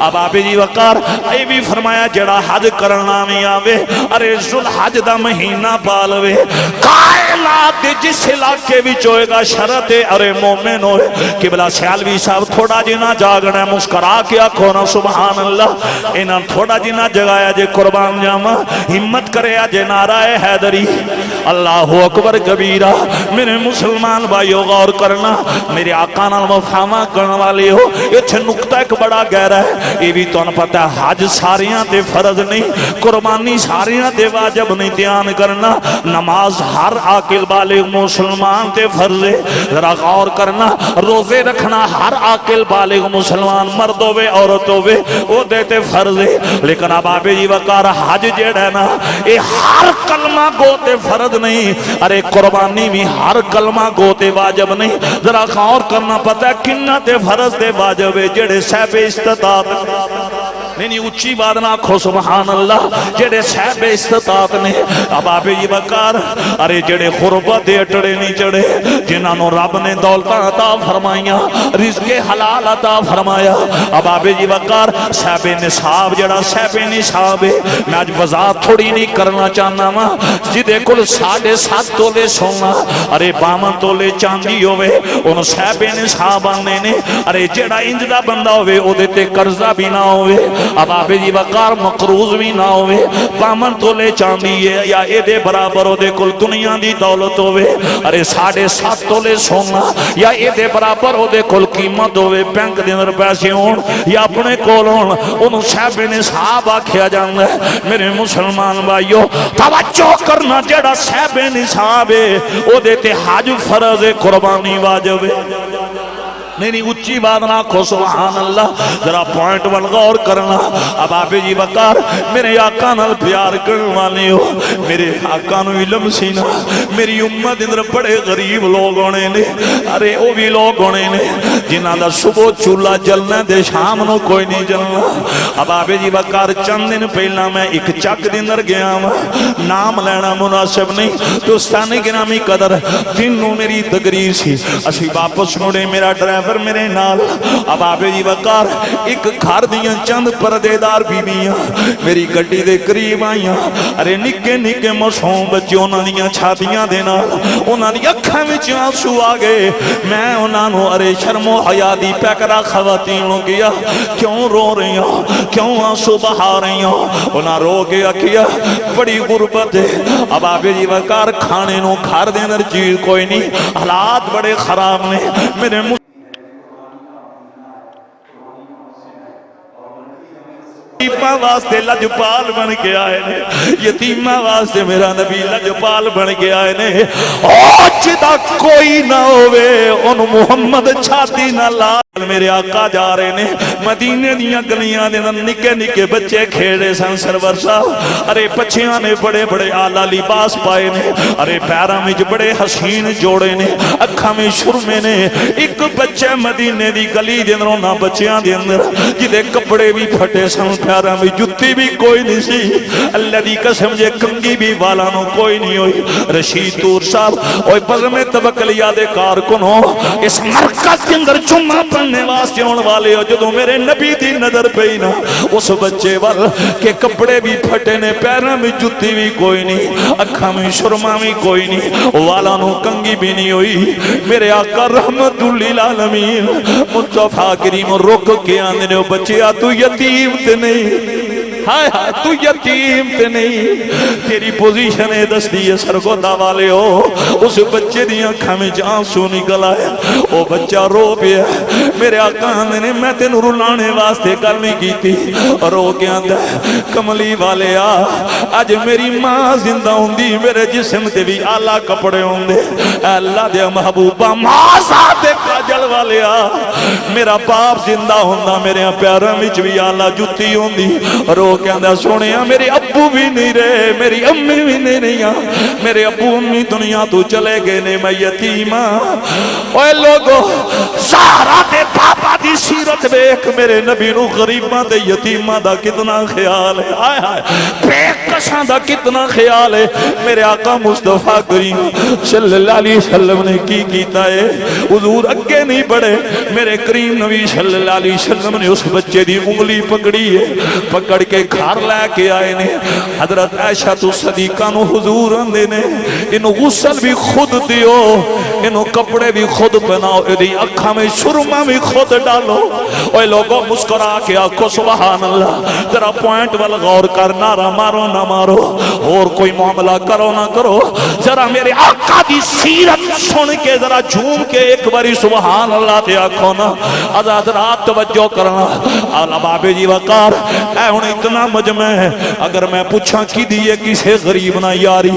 S2: اب آپ جی وقار اے بھی فرمایا جڑا حج کرنا نہیں آوے، ارے ذوالحج دا مہینہ پالوے، کائنات جس علاقے بھی ہوئے گا شرط ارے مومن ہوئے۔ قبلہ سیالوی صاحب تھوڑا جنا جاگنا ہے، مسکرا کے آکھو نا سبحان اللہ۔ انہاں تھوڑا جنا جگایا جے قربان جاما، ہمت کرے جے نعرہ حیدری، اللہ اکبر کبیرہ۔ میرے مسلمان بھائیو غور کرنا، میرے آقا نال وفاواں کرن والے ہو، اچھے نقطہ ایک بڑا گہرا ہے۔ یہ بھی تو پتہ ہے حج ساریاں تے فرض نہیں، قربانی ساریاں تے واجب نہیں، دھیان کرنا نماز ہر عاقل بالغ مسلمان تے فرض ہے۔ ذرا غور کرنا، روزے رکھنا ہر عاقل بالغ مسلمان مرد ہوے عورت ہوے او دے تے فرض ہے، لیکن اب آپ جی وقار حج جڑا ہے نا اے ہر کلمہ گو تے فرض نہیں، ارے قربانی بھی ہر کلمہ گو تے واجب نہیں۔ ذرا غور کرنا، پتہ ہے کنہ تے فرض تے واجب جڑے صاحب استطاعت نہیں اچھی بات نہ کھو سبحان اللہ، جڑے صاحب استطاعت نے۔ اب آپ یہ وقار ارے جڑے غربت دے اٹڑے نہیں چڑھے، جنہاں نو رب نے دولتاں عطا فرمائیاں، رزق حلال عطا فرمایا، اب آپ یہ وقار صاحب نصاب جڑا صاحب نصاب ہے، میں آج وضاحت تھوڑی نہیں کرنا چاہنا وا، جدے کل 7.5 تولے سونا ارے 52 تولے چاندی ہوئے انہوں صاحب نصاب آنے نے۔ ارے جڑا انجدہ بندہ ہوئے او دیتے قرضہ بھی نہ ہوئے، اب آپ جی وقار مقروض بھی نہ ہوئے، 52 تولے چاندی ہے یا اے دے برابر ہو دے کل دنیا دی دولت ہوئے، ارے 7.5 تولے سونا یا اے دے برابر ہو دے کل قیمت ہوئے، بینک دے اندر پیسے ہون یا اپنے کول ہون، انہوں صاحب نصاب آکھیا جاندہ ہے۔ میرے مسلمان بھائیو توجہ کرنا، جڑا صاحب نصاب ہے او دیتے حج فرض قربانی واجب ہے۔ نہیں اچھی بات نہ کھو سبحان اللہ۔ ذرا پوائنٹ ون غور کرنا۔ اب آپ جی وقار میرے آقا نال پیار کرن والے ہو، میرے آقا نو علم سینا، میری امت اندر بڑے غریب لوگ ہونے نے، ارے او بھی لوگ ہونے نے جنہاں دا صبح چولہا جلنا دے شام نو کوئی نہیں جلنا۔ اب آپ جی وقار چند دن پہلا میں ایک چک دے اندر گیا ہوں، نام لینا مناسب نہیں، دوستانی گرامی قدر دنوں میری تقریر سی، اسی واپس مڑے میرا ڈرائیور میرے نال۔ اب آپ جی وقار ایک گھر دیاں چند پردے دار بیویاں میری گڈی دے قریب آئیاں، ارے نکے نکے معصوم بچے انہاں دیاں چھاتیاں دے نال انہاں دی اکھاں وچ آنسو آ گئے۔ میں انہاں نو ارے شرم و حیا دی پیکرا خواتین نو کیا کیوں رو رہی ہو، کیوں آنسو بہا رہی ہو؟ انہاں رو کے کیا بڑی غربت ہے۔ اب آپ جی وقار کھانے نو گھر دے اندر چیز کوئی نہیں، حالات بڑے خراب نے۔ میرے یتیمہ واسطے لجپال بن کے آئے نے، یتیمہ واسطے میرا نبی لجپال بن کے آئے نے۔ او جدا کوئی نہ ہوئے ان محمد چھاتی نہ لا میرے آقا جا رہے نے مدینے دیاں گلیاں دے اندر نکے نکے بچے کھیڑے سن سرور صاحب ارے بچیاں نے بڑے بڑے آلہ لباس پائے نے ارے پیراں وچ بڑے حسین جوڑے نے اکھاں میں سرمے نے ایک بچے مدینے دی گلی دے اندر انہاں بچیاں دے اندر جدے کپڑے بھی پھٹے سن پیراں وچ جُتی بھی کوئی نہیں سی اللہ دی قسم جے کنگھی بھی والا نو کوئی نہیں ہوئی رشید تور صاحب اوے بزم توکلیہ دے کارکنوں اس مرکز کے اندر جمعہ پڑھنے واسطے ہون والے ہو جدوں میرے نبی دی نظر پئی نا اس بچے وال کہ کپڑے بھی پھٹے نے پیراں میں جُتی بھی کوئی نہیں اکھاں میں سرما بھی کوئی نہیں والا نو کنگھی بھی نہیں ہوئی میرے آقا رحمت للعالمین مصطفیٰ کریم رک کے آندے نے بچیا تو یتیم تے نہیں ہائے ہائے تو یتیم تے نہیں تیری پوزیشن ہے دستی ہے سرگودا والے ہو اس بچے دیاں کھا میں جان سو نکل آیا او بچہ رو پیا میرے آقا نے میں تینوں رلانے واسطے گل نہیں کی تھی رو کے آندا کملی والے آج میری ماں زندہ ہوندی میرے جسم تے بھی آلہ کپڑے ہوندے اللہ دے محبوبہ ماں ذات کاجل والے میرا باپ زندہ ہوندا میرے پیراں وچ بھی آلہ جُتی ہوندی رو کہ اندھا سونیا میرے ابو بھی نہیں رہے میری امی بھی نہیں رہی میرے ابو امی دنیا تو چلے گئے نے میں یتیمہ اوے لوگو سہرا دے پاپا دی سیرت بیک میرے نبی نو غریباں دے یتیمہ دا کتنا خیال ہے آئے آئے بے کشاں دا کتنا خیال ہے میرے آقا مصطفیٰ کریم صلی اللہ علیہ وسلم نے کی کیتا ہے حضور اگے نہیں بڑھے میرے کریم نبی صلی اللہ علیہ وسلم نے اس بچے دی انگلی پکڑی ہے پکڑ کے گھر لے کے آئے نے حضرت عائشہ تو صدیقہ نو حضور اندے نے انہوں غسل بھی خود دیو انہوں کپڑے بھی خود پہناؤ ادھی اکھا میں سرما بھی خود ڈالو اوہ لوگوں مسکرا کے آکھو سبحان اللہ تیرا پوائنٹ والا غور کر نارا مارو نہ مارو اور کوئی معاملہ کرو نہ کرو ذرا میرے آقا دی سیرت سن کے ذرا جھوم کے ایک باری سبحان اللہ تے آکھو نا آزاد رات توجہ کرنا آلہ بابے جی وقار اے انہیں اتنا مجمع ہے اگر میں پوچھاں کی دیئے کسے غریب نہ یاری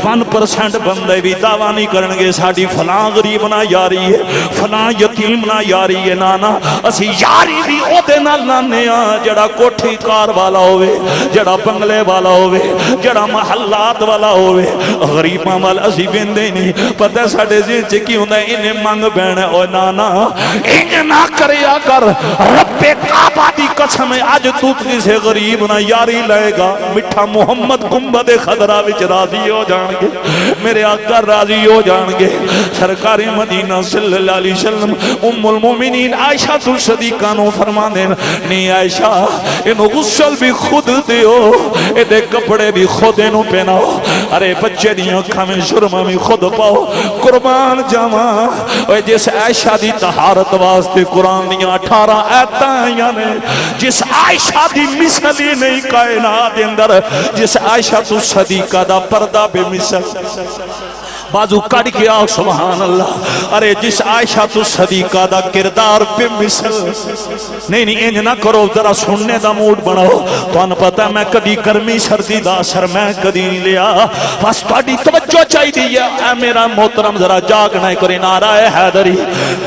S2: 1% بندے بھی دعویٰ نہیں کرنگے ساڑی فلاں غریب نہ یاری ہے فلاں یتیم نہ یاری ہے نانا اسی یاری بھی او دے نہ لانے جڑا کوٹھی کار والا ہوئے جڑا بنگلے والا ہوئے جڑا محلات والا ہوئے غریب عمل اسی بندے نہیں پتہ ساڑے زین چکی ہوندہ انہیں مانگ بینے او نانا انہیں نہ کریا کر رب کعبہ دی قسم آج تو کسے غریب نہ یاری لائے گا مٹھا محمد گنبد خضرہ وچ راضی ہو جان گے میرے آقا راضی ہو جان گے سرکار مدینہ صلی اللہ علیہ وسلم ام المومنین عائشہ تو صدیقہ نو فرما دین نہیں عائشہ انہوں غسل بھی خود دیو ادھے کپڑے بھی خود انہوں پہناؤ ارے بچے دیاں کھامیں شرمہ میں خود پاؤ قربان جاما جس عائشہ دی طہارت واسطے قرآن دیاں 18 آیتاں یعنی جس عائشہ دی مثلی نہیں کائنات اندر جس عائشہ تو صدیقہ دا پردہ بے مثل بازو کڑ کے آؤ سبحان اللہ ارے جس عائشہ تو صدیقہ دا کردار پہ مثل نہیں انج نہ کرو ذرا سننے دا موڈ بناؤ تو ان پتہ میں کدی گرمی سردی دا اثر میں کدی نہیں لیا بس تھوڑی توجہ چاہی دی ہے اے میرا محترم ذرا جاگ نہ کرے نعرہ حیدری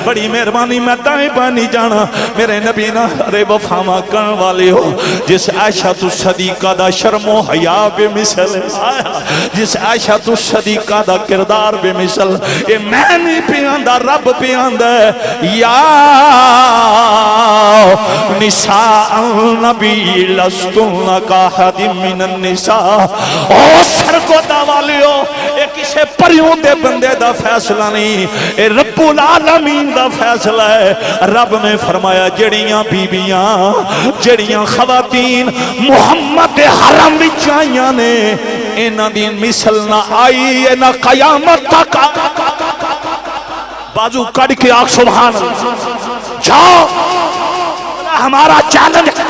S2: بڑی مہربانی میں دائیں بانی جانا میرے نبی نا ارے وفاما کرن والے ہو جس عائشہ تو صدیقہ دا شرم و حیا بے مثل جس عائشہ تو صدیقہ دا کردار بے مثل یہ میں نہیں پیاندہ رب پیاندہ یا نساء النبی لستن کا حد من النساء او سرگودا والیو یہ کسے پریوں دے بندے دا فیصلہ نہیں یہ رب العالمین دا فیصلہ ہے رب نے فرمایا جڑیاں بیبیاں جڑیاں خواتین محمد حرم بچائیاں نے اینا دین مثل نہ آئی اینا قیامت تک بازو کڑ کے آگ سبحان اللہ جاؤ ہمارا چیلنج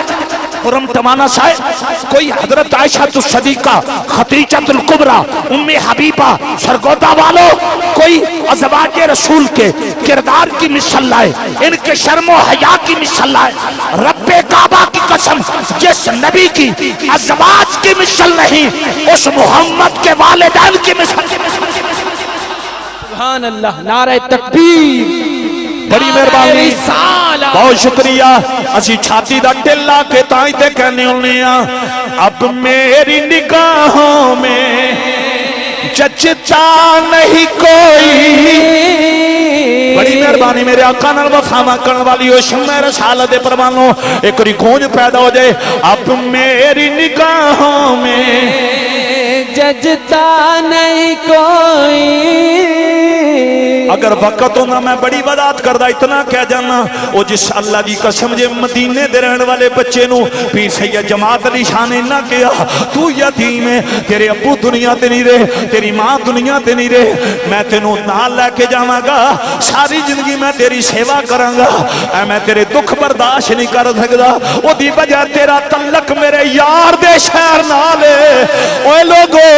S2: قرم تمانا صاحب کوئی حضرت عائشہ صدیقہ خدیجہ الکبریٰ ام حبیبہ سرگودا والو کوئی ازواج رسول کے کردار کی مثال لائے ان کے شرم و حیا کی مثال لائے رب کعبہ کی قسم جس نبی کی ازواج کی مثال نہیں اس محمد کے والدین کی مثال
S3: سبحان اللہ نعرہ تکبیر
S2: بڑی مہربانی بہت شکریہ اسی چھاتی دا ٹلا کے تائیں تے کہنے ہونے اب میری نگاہوں میں جچتا نہیں کوئی بڑی مہربانی میرے آقا نال وفا کرن والی او شمع رسالت دے پروانوں ایک ری گونج پیدا ہو جائے اب میری نگاہوں میں
S3: ججتا نہیں کوئی
S2: اگر وقت ہونا میں بڑی وضاحت کردہ اتنا کہہ جانا او جس اللہ کی قسم جے مدینے دے رہن والے بچے نو پیر سید جماعت علی شاہ نے نہ کیا تو یتیم ہے تیرے ابو دنیا تے نہیں رہے تیری ماں دنیا تے نہیں رہے میں تینوں نال لے کے جاواں گا ساری زندگی میں تیری سیوا کراں گا اے میں تیرے دکھ برداشت نہیں کر سکدا او دی وجہ تیرا تعلق میرے یار دے شہر نال ہے اوے لوگو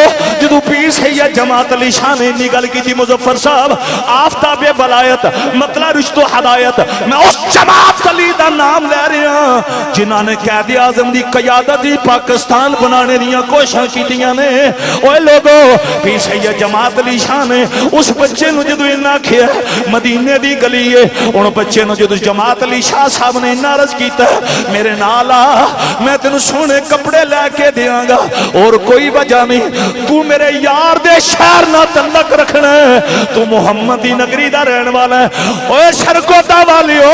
S2: جدوں پیر سید جماعت علی شاہ نے انی گل کیتی مظفر صاحب آفتاب ولایت مطلع رشت و ہدایت میں اس جماعت علی دا نام لے رہا ہوں جنہاں نے قائد اعظم دی قیادت پاکستان بنانے دیاں کوششاں کیتیاں نے اوے لوگو پیر سید جماعت علی شاہ نے اس بچے نو جدوں انہاں کھیا مدینے دی گلی ہے ان بچے نو جدوں جماعت علی شاہ صاحب نے انہاں عرض کیتا میرے نال آ میں تینوں سونے کپڑے لے کے دیاں گا اور کوئی وجہ نہیں تو میرے یار دے شہر نہ تعلق رکھنا ہے تو محمد دی نگری دا رہن والا ہے اوے شرکوتا والیو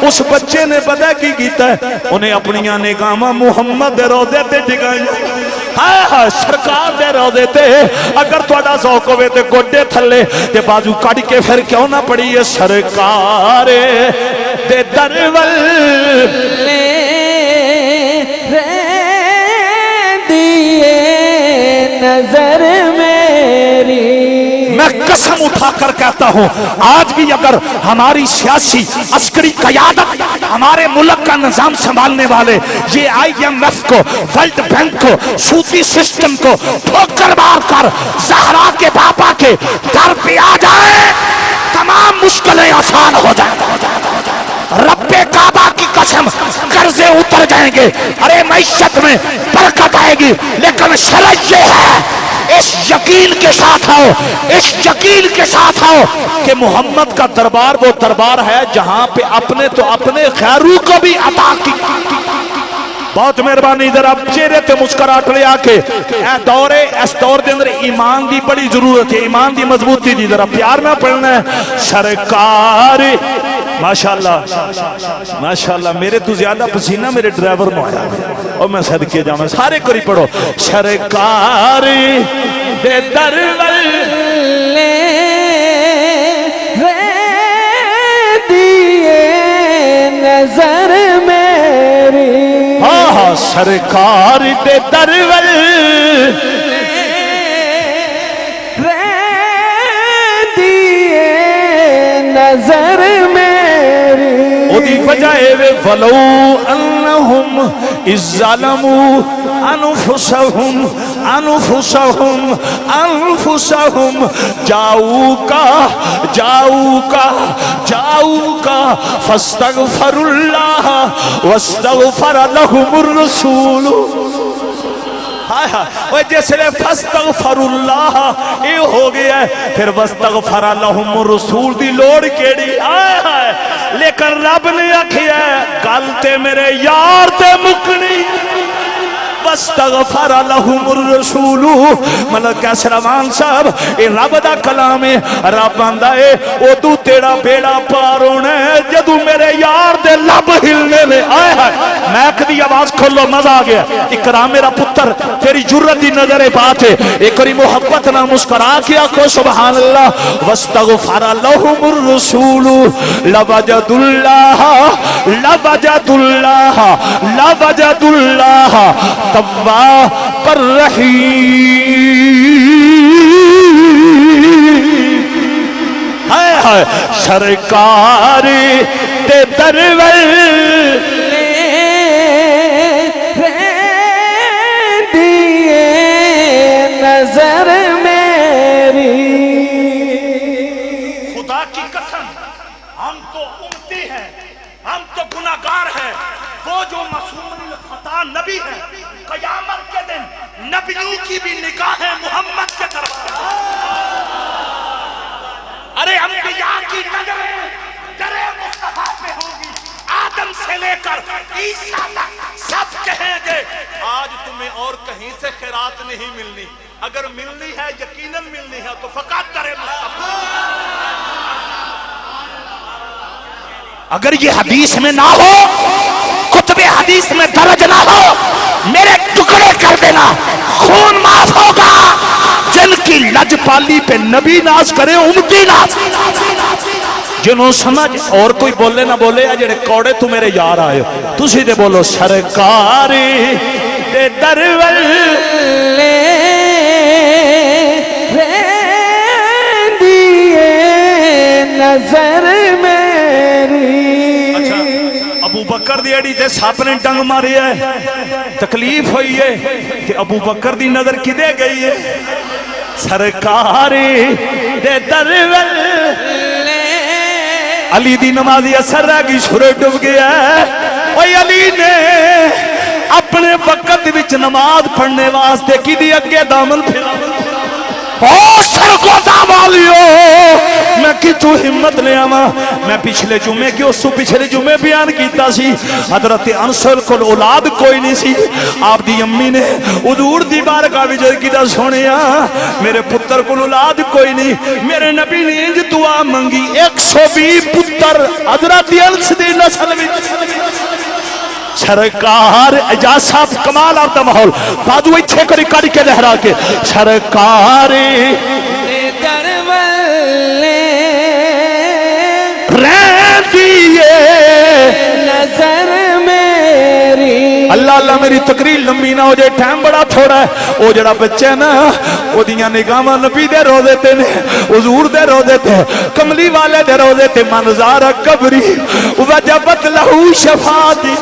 S2: اس بچے نے پتہ کی کیتا ہے انہیں اپنیاں نگاہاں محمد دے روضے تے ٹکائیاں ہائے ہائے سرکار دے روضے تے اگر تہاڈا ذوق ہوے تے گوڈے تھلے تے بازو کڈ کے پھر کیوں نہ پڑھی ہے سرکار دے درول
S3: دیے نظر میری
S2: میں قسم اٹھا کر کہتا ہوں آج بھی اگر ہماری سیاسی عسکری قیادت ہمارے ملک کا نظام سنبھالنے والے یہ IMF کو ورلڈ بینک کو صوفی سسٹم کو ٹھوکر مار کر زہرا کے باپا کے در پہ آ جائے تمام مشکلیں آسان ہو جائیں رب کعبہ کی قسم قرضے اتر جائیں گے ارے معیشت میں برکت آئے گی لیکن شرط یہ ہے اس یقین کے ساتھ آؤ اس یقین کے ساتھ آؤ کہ محمد کا دربار وہ دربار ہے جہاں پہ اپنے تو اپنے خیروں کو بھی عطا کی بہت مہربانی ذرا چہرے تے مسکراہٹ لے آ کے اس دور دے اندر ایمان دی بڑی ضرورت ہے ایمان دی مضبوطی دی ذرا پیار نہ پڑھنا ہے سرکار ماشاءاللہ میرے تو زیادہ پسینہ میرے ڈرائیور نو آیا اور میں صدقے جاؤں سارے کری پڑھو سرکار دے درول
S3: دیے نظر میری
S2: سرکار دے درول
S3: دیے نظر میری
S2: او دی وجہ ہے ولو انہم اذ ظلموا انفسہم جاؤکا فاستغفر اللہ واستغفر لہم الرسول جیسے فاستغفر اللہ یہ ہو گیا ہے پھر واستغفر لہم الرسول دی لوڑ کیڑی لیکن رب نے آکھیا گل تے میرے یار تے مکنی واستغفر لہم الرسول ملک کیسروان صاحب اے رب دا کلام ہے رب آندا ہے او تو تیرا بیڑا پار ہونا ہے جدو میرے یار دے لب ہلنے میں آئے ہائے میک دی آواز کھولو مزہ آ گیا اکرام میرا پتر تیری جرت دی نظر بات ہے ایک اور محبت نہ مسکرا کیا کو سبحان اللہ واستغفر لہم الرسول لوجد اللہ تواب الرحیم ہائے ہائے سرکار دے درول
S3: دیے نظر میری
S2: خدا کی قسم ہم تو امتی ہیں ہم تو گناہگار ہیں وہ جو معصوم الخطا نبی ہے قیامت کے دن نبیوں کی بھی نگاہیں محمد کے دربار ارے انبیاء کی نظریں عیسیٰ تک سب کہیں گے آج تمہیں اور کہیں سے خیرات نہیں ملنی، اگر ملنی ہے یقیناً ملنی ہے تو فقط در مصطفیٰ۔ اگر یہ حدیث میں نہ ہو، کتب حدیث میں درج نہ ہو، میرے ٹکڑے کر دینا، خون معاف ہوگا۔ جن کی لج پالی پہ نبی ناز کرے امتی ناز، جنہوں سمجھ اور کوئی بولے نہ بولے یا جڑے کوڑے تو میرے یار آئے ہو تو سیدھے بولو سرکاری دے درول
S3: لے دیے نظر میری۔
S2: اچھا ابو بکر دی اڑی تے سپ نے ڈنگ ماری ہے، تکلیف ہوئی ہے کہ ابو بکر دی نظر کدے گئی ہے؟ سرکاری دے درول علی دی نمازی اثر رہ گئی، سورج ڈوب گیا ہے۔ اوہ علی نے اپنے وقت وچ نماز پڑھنے واسطے کی دی اگے دامن پھیلا، او سرگوزہ والیو میں کی تو ہمت لے آما۔ میں پچھلے جمعے کی اس پچھلے جمعے بیان کیتا سی، حضرت انسل کو اولاد کوئی نہیں سی، آپ دی امی نے حضور دی بارگاہ وچ کیتا سونیا میرے پتر کو اولاد کوئی نہیں، میرے نبی نے انج دعا منگی 120 پتر حضرت انس دی نسل وچ۔ سرکار اجاز صاحب کمال آپ دا ماحول بازو اچھے کری کڑی کے لہرا کے سرکار رہدیے
S3: نظر میری۔
S2: اللہ اللہ میری تقریر لمبی نہ ہو جائے، ٹائم بڑا تھوڑا ہے۔ وہ جڑا بچہ نا وہ دیاں نگاہاں نبی دے روزے تے نے، حضور دے روزے تے، کملی والے دے روزے تے، منظار قبری وجبت لہو شفاعتی۔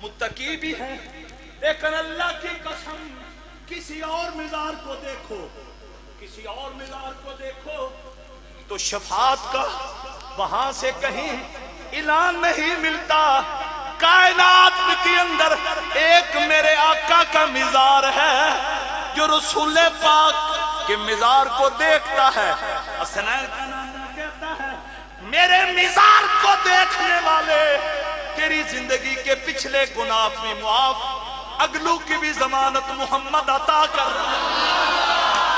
S2: متقی بھی ہے، لیکن اللہ کی قسم کسی اور مزار کو دیکھو، کسی اور مزار کو دیکھو تو شفاعت کا وہاں سے کہیں اعلان نہیں ملتا۔ کائنات کے اندر ایک میرے آقا کا مزار ہے جو رسول پاک کے مزار کو دیکھتا ہے۔ حسنین کا نام کہتا ہے میرے مزار کو دیکھنے والے تیری زندگی کے پچھلے گناہ میں معاف، اگلو کی بھی ضمانت محمد عطا کر۔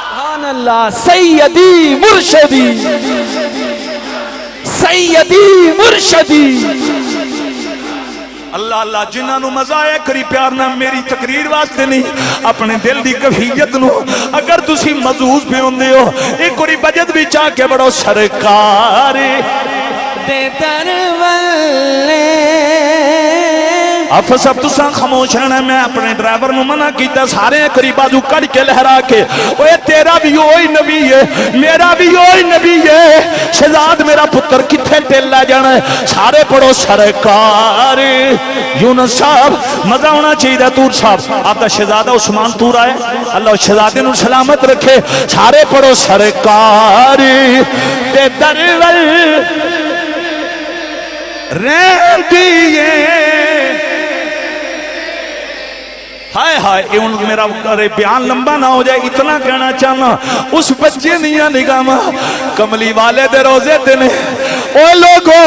S3: سبحان اللہ، سیدی مرشدی سیدی مرشدی۔
S2: اللہ اللہ جنہاں نو مزہ آئے کری پیار نہ میری تقریر واسطے نہیں اپنے دل دی کفیت نو اگر تسی محظوظ بھی ہوندے ہو ایک کوئی بجت بھی چاہ کے بڑو سرکار
S3: دے درولے۔
S2: اب سب تساں خاموش رہنا، میں اپنے ڈرائیور نو منع کیتا سارے قریبا جو کڑ کے لہرا کے اوے تیرا بھی وہی نبی ہے میرا بھی وہی نبی ہے، شہزاد میرا پتر کتھے ٹل لے جانا ہے؟ سارے پڑھو سرکار یونس صاحب، مزہ ہونا چاہیے تور صاحب آپ دا شہزادہ عثمان تور آئے، اللہ شہزادے نو سلامت رکھے، سارے پڑھو سرکار تے درول رہدیے۔ ہائے ہائے ان میرا بیان لمبا نہ ہو جائے، اتنا کہنا چاہنا اس بچے نیا نگاما کملی والے دے روزے دینے او لوگو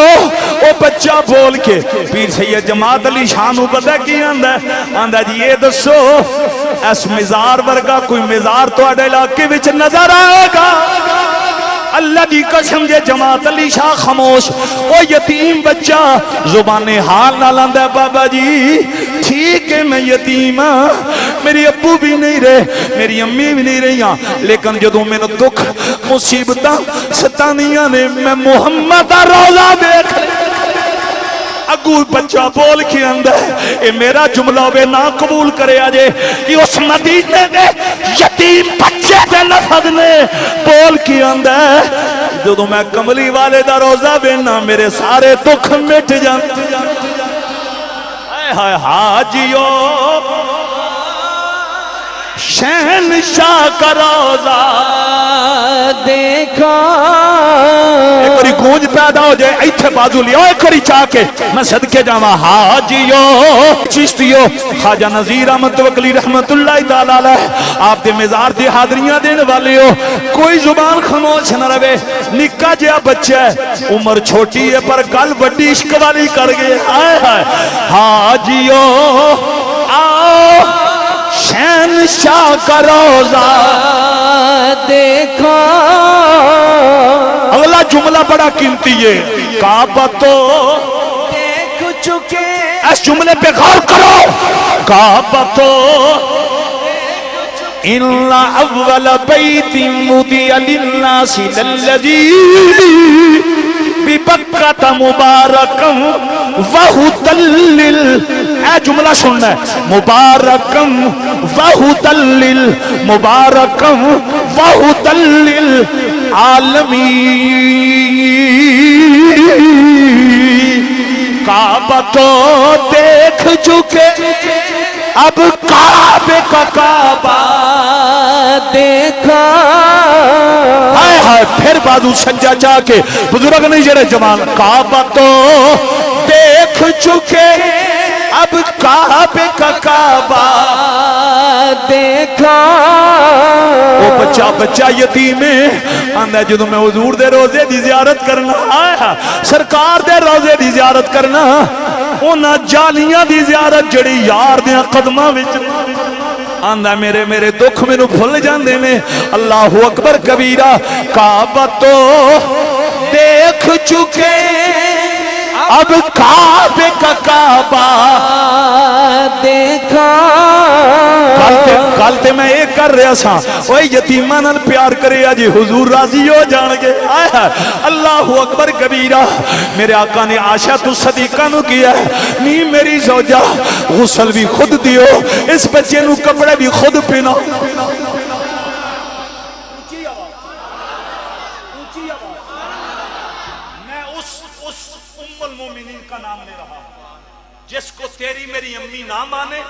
S2: او بچہ بول کے پیر سید جماعت علی شانو پتہ کی آندہ جی یہ دسو اس مزار ورگا کوئی مزار تو اڈے علاقے وچ نظر آئے گا؟ اللہ دی قسم جے جماعت علی شاہ خاموش، او یتیم بچہ زبان حال نہ لاندہ بابا جی ٹھیک ہے میں یتیم ہاں، میری ابو بھی نہیں رہے میری امی بھی نہیں رہی ہاں، لیکن جدوں میں نے دکھ مصیبتاں ستانیاں نے میں محمد روزہ دیکھ لے۔ اگو بچہ بول کے اندر اے میرا جملہ بے نا قبول کرے آجے کہ اس مدینے دے یتیم بچے دے لفظ نے بول کے اندر جدو میں کملی والے دا روزہ بے نا میرے سارے دکھ مٹ جانتے ہائے ہائے حاجیو شہنشاہ کا روزہ
S3: دیکھا
S2: ایک بڑی گونج پیدا ہو جائے ایتھے بازو لیا ایک کری چاہ کے میں صدقے جاواں حاجیو چشتیو خواجہ نذیر احمد توکلی رحمت اللہ تعالی علیہ آپ دے مزار دی حاضریاں دین والے ہو کوئی زبان خاموش نہ رہے نکا جہا بچہ ہے عمر چھوٹی ہے پر گل بڑی عشق والی کر گئے حاجیو آؤ شہنشاہ کا روزہ
S3: دیکھو
S2: اگلا جملہ بڑا قیمتی ہے کعبہ تو
S3: دیکھ چکے
S2: اس جملے پہ غور کرو کعبہ تو اِنَّا اول بیت مُدِیَ لِلنَّاسِ لَلَّذِی بِبَکَّةَ مُبَارَکًا وَہُدًى اے جملہ سننا ہے مبارکًا وَہُدًى مبارکًا وَہُدًى لِلعالمین کعبہ تو دیکھ چکے اب کعبے کا کعبہ
S3: دیکھا
S2: ہائے ہائے پھر بازو سجا چاہ کے بزرگ نہیں جڑے جوان کعبہ تو دیکھ چکے اب کعبے کا کعبہ
S3: دیکھا
S2: وہ بچہ یتیم ہے آندہ جدو میں حضور دے روزے دی زیارت کرنا آیا سرکار دے روزے دی زیارت کرنا اونا جالیاں دی زیارت جڑی یار دیاں قدمہ وچ آندہ میرے دکھ میں نو بھول جاندے نے اللہ اکبر کبیرہ کعبہ تو دیکھ چکے اب کعبے کا کعبہ
S3: دیکھا
S2: کل تے میں ایک کر رہا سا اوہ یتیمان نال پیار کرے آجی حضور راضی ہو جان گے آیا اللہ اکبر کبیرہ میرے آقا نے عائشہ صدیقہ نو کیا ہے نہیں میری زوجہ غسل بھی خود دیو اس بچے نو کپڑے بھی خود پہنا میں اس ام المومنین کا نام لے رہا جس کو تیری میری امی نہ مانے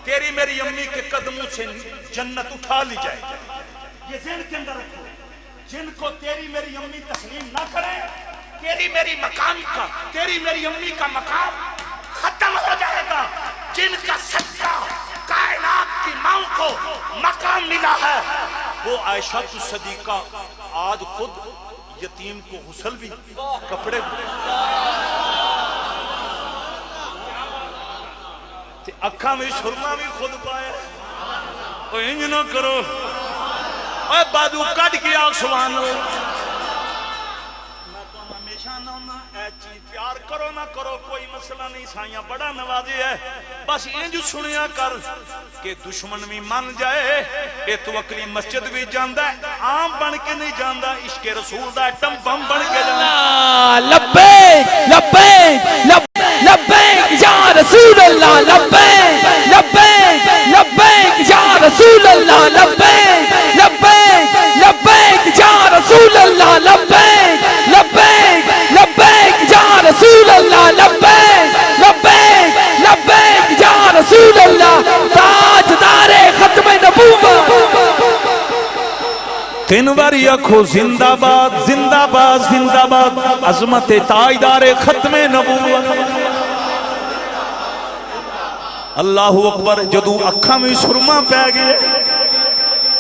S2: تیری میری امی کے قدموں سے جنت اٹھا لی جائے یہ ذہن کے اندر رکھو جن کو تیری میری امی تسلیم نہ کرے تیری میری مقام کا تیری میری امی کا مقام ختم ہو جائے گا جن کا صدقہ کائنات کی ماں کو مقام ملا ہے وہ عائشہ صدیقہ آج خود یتیم کو غسل بھی کپڑے اکھاں میں شرما بھی خود پایا او انج نہ کرو اے بادو کٹ کے آگ سبحان اللہ میں تو ہمیشہ نہ ہونا اے چیز پیار کرو نہ کرو کوئی مسئلہ نہیں سائیاں بڑا نوازی ہے بس انج سنیا کر کہ دشمن بھی من جائے اے تو اکلی مسجد بھی جاندہ ہے عام بن کے نہیں جاندہ عشق رسول دا ایٹم بم بن کے جاندہ
S3: لبیک لبیک لبیک یا رسول اللہ لبیک لبیک لبیک یا رسول اللہ لبیک لبیک لبیک یا رسول اللہ لبیک لبیک لبیک یا رسول اللہ لبیک لبیک لبیک یا رسول اللہ تاجدار ختم نبوت
S2: تین باری اکھو زندہ باد زندہ باد زندہ باد عظمت تاجدار ختم نبوت اللہ اکبر جدو اکھاں میں سرما پہ گئے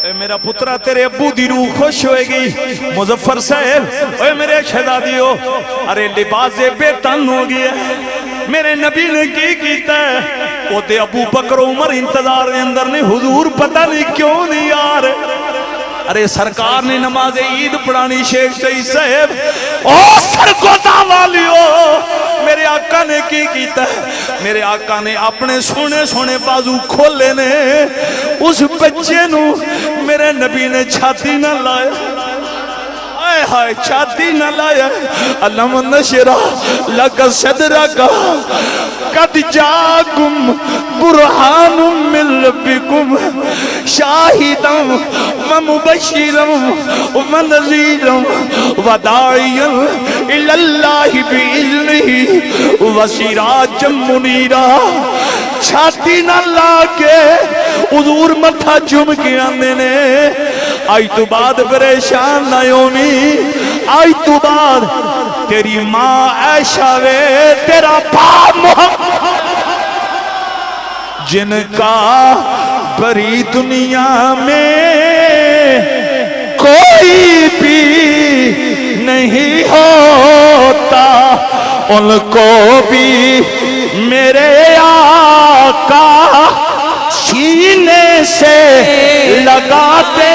S2: اے میرا پترہ تیرے ابو دی روح خوش ہوئے گی مظفر صاحب اے میرے شہدادیو ارے لباس بے تن ہو گیا میرے نبی نے کی کیتا ہے وہ تے ابو بکر عمر انتظار نے اندر نے حضور پتہ نہیں کیوں نہیں آ رہے ارے سرکار نے نماز عید پڑھانی شیخ شہید صاحب او سرگوزہ والیو میرے آقا نے کی کیتا ہے میرے آقا نے اپنے سونے سونے بازو کھولے نے اس بچے نو میرے نبی نے چھاتی نہ لائے آئے ہائے چھاتی نہ لائے علم نشرہ لگا صدرہ کا قد جاکم برحان من ربکم شاہدم ومبشرم ونذیرم وداعیم الاللہ بإذنہ وسراجم منیرہ چھاتی نہ لاکے حضور متھا چم کے آنے نے آئی تو بعد پریشان نایومی آئی تو بعد تیری ماں عائشہ وے تیرا باپ محمد جن کا بری دنیا میں کوئی بھی نہیں ہوتا ان کو بھی میرے آقا سینے سے لگاتے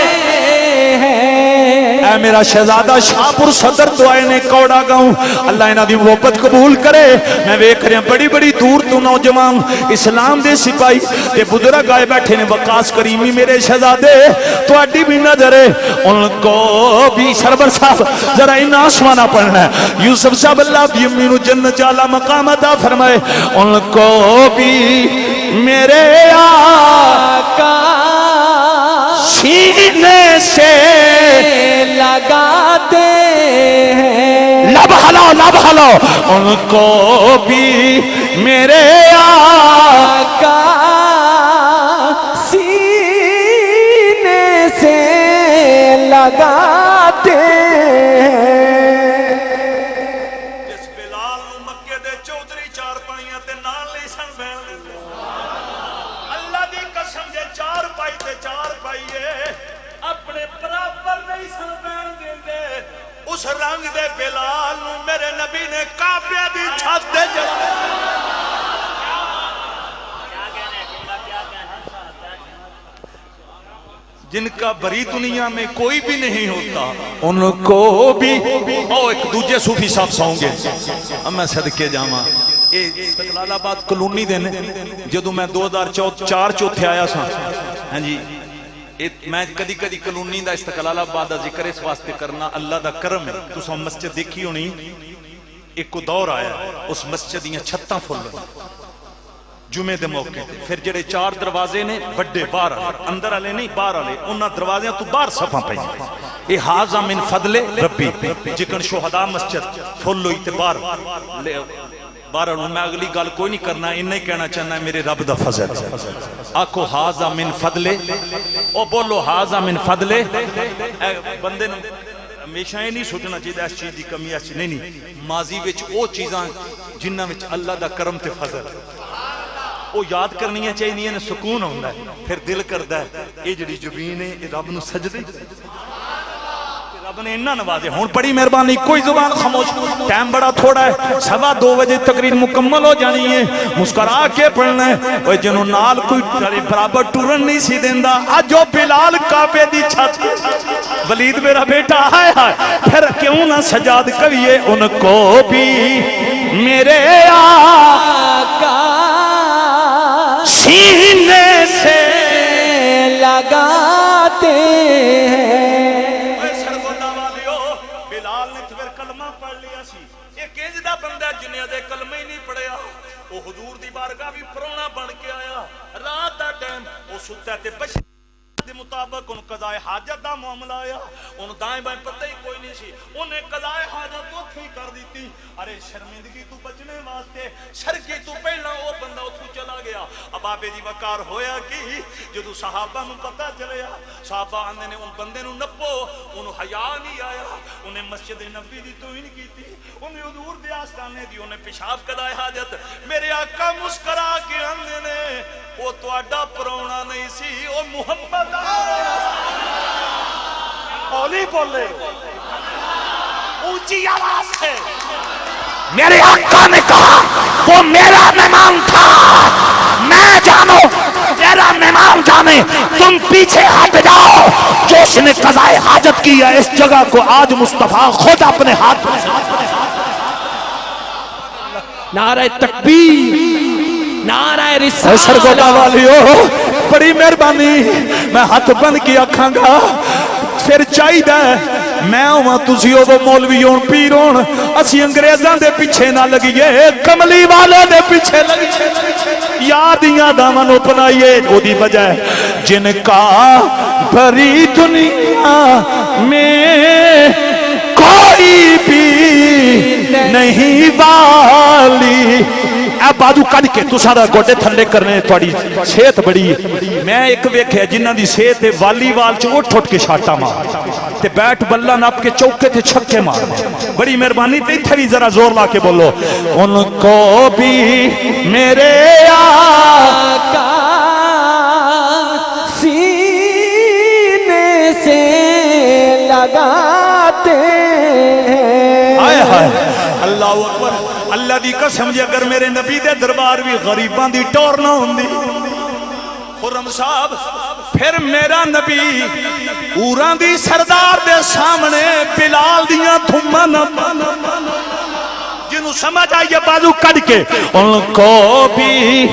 S2: اے میرا شہزادہ شاہپور صدر دعائیں نے کوڑا گاؤں اللہ انہاں دی محبت قبول کرے میں ویکھ رہا بڑی بڑی دور تو نوجوان اسلام دے سپاہی تے بزرگ آئے بیٹھے نے وقاص کریمی میرے شہزادے تواڈی بھی نظر ہے ان کو بھی سرور صاحب ذرا ان آسمانہ پڑھنا ہے یوسف صاحب اللہ بھی امینو جنت جالا مقام عطا فرمائے ان کو بھی میرے آقا سینے سے
S3: لگاتے ہیں
S2: لب ہلاؤ ان کو بھی میرے
S3: آقا سینے سے لگاتے ہیں
S2: جس بلال مکے دے چودھری چار پائیاں تے نال نہیں سن بین اللہ دی قسم جے چار پائی تے چار پائیے اپنے برابر نہیں سن بین دیندے اس رنگ دے بلال میرے نبی نے کعبے دی چھت تے جن کا بری دنیا میں کوئی بھی نہیں ہوتا ان کو بھی ایک دوجہ صوفی صاحب سوں گے اب میں صدقے جاما استقلال آباد کلونی دینے جدو میں 2004 چوتھے آیا سا ہاں جی میں کدی کدی کلونی دا استقلال آباد دا ذکر اس واسطے کرنا اللہ دا کرم ہے تو سو مسجد دیکھی ہونی ایک کو دور آیا اس مسجد دیاں چھتاں فل جمعے دے موقع دے پھر جڑے چار دروازے نے بڑے باہر اندر والے نہیں باہر والے انہاں دروازیاں تو باہر صفاں پئی اے ھذا من فضل ربی جکن شہداء مسجد فل ہوئی تے باہر میں اگلی گل کوئی نہیں کرنا انہیں ہی کہنا چاہنا ہے میرے رب دا فضل آکو ھذا من فضل او بولو ھذا من فضل بندے نے ہمیشہ یہ نہیں سوچنا چاہیے اس چیز دی کمی اس نہیں ماضی وچ او چیزاں جنہاں وچ اللہ دا کرم تے فضل وہ یاد کرنی چاہیے نے سکون ہوتا ہے پھر دل کرتا ہے یہ جڑی زبین ہے یہ رب نو سجدے رب نے انہاں نوازے ہوں بڑی مہربانی کوئی زبان خاموش ٹائم بڑا تھوڑا ہے 2:15 بجے تقریر مکمل ہو جانی ہے مسکرا کے پڑھنا ہے وہ جنوں نال کوئی برابر ٹورن نہیں سی دیندا اج جو بلال کعبے دی چھت ولید میرا بیٹا ہائے ہائے پھر کیوں نہ سجاد کریے ان کو بھی میرے آقا سینے سے لگاتے ہیں بلال نے پھر کلمہ پڑھ لیا سی ایک انجدہ بندہ جنہیں دے کلمہ ہی نہیں پڑھیا وہ حضور دی بارگاہ بھی پرونا بن کے آیا رات دا ٹائم وہ ستا تے بشر دے مطابق ان قضاء حاجت دا معاملہ آیا ان دائیں بائیں پتہ ہی کوئی نہیں سی انہیں قضاء حاجت تو تھی کر دیتی ارے شرمندگی تو بچنے واسطے شرکی تو پہلا وہ بندہ اتھو چلا گیا اب آبے دی وقار ہویا کی جدو صحابہ نو پتہ چلیا صحابہ آنے نے ان بندے نو نپو انہوں حیاء نہیں آیا انہیں مسجد نبی دی توہین کی تھی انہیں حضور دے آستانے دی انہیں پیشاب قضاء حاجت میرے آقا مسکرا کے آنے نے وہ تو اڈا پرونا نہیں سی وہ محمد اولی بولے اونچی آواز ہے میرے آقا نے کہا وہ میرا مہمان تھا میں جانو تیرا مہمان جانے تم پیچھے ہٹ جاؤ جو اس نے قضاء حاجت کی ہے اس جگہ کو آج مصطفیٰ خود اپنے ہاتھ
S3: نعرہ تکبیر نعرہ رسالت
S2: سرگودا والیو بڑی مہربانی میں ہاتھ بند کیا کھاں گا پھر چاہی دے میں ہوں تسی وہ مولوی ہون پیر ہون اسی انگریزاں دے پیچھے نہ لگیے کملی والے دے پیچھے لگیے یادیاں دامن اپنائیے وہ دی وجہ ہے جن کا بھری دنیا میں کوئی بھی نہیں والی اے بازو کڈ کے تساں دا گوڈے تھلے کرنے تہاڈی صحت بڑی ہے میں ایک ویکھیا جنہاں دی صحت ہے والی بال چ اٹھ اٹھ کے شاٹا مار تے بیٹ بلا نپ کے چوکے تے چھکے مار بڑی مہربانی تے ایتھے بھی ذرا زور لا کے بولو ان کو بھی میرے
S3: آقا سینے سے لگاتے ہیں
S2: ہائے ہائے اللہ اکبر اللہ دی قسم جے اگر میرے نبی دے دربار بھی غریباں دی ٹور نہ ہوندی خرم صاحب پھر میرا نبی اوراں دی سردار دے سامنے بلال دیاں تھماں نہ جنوں سمجھ آئیے بازو کڈ کے ان کو بھی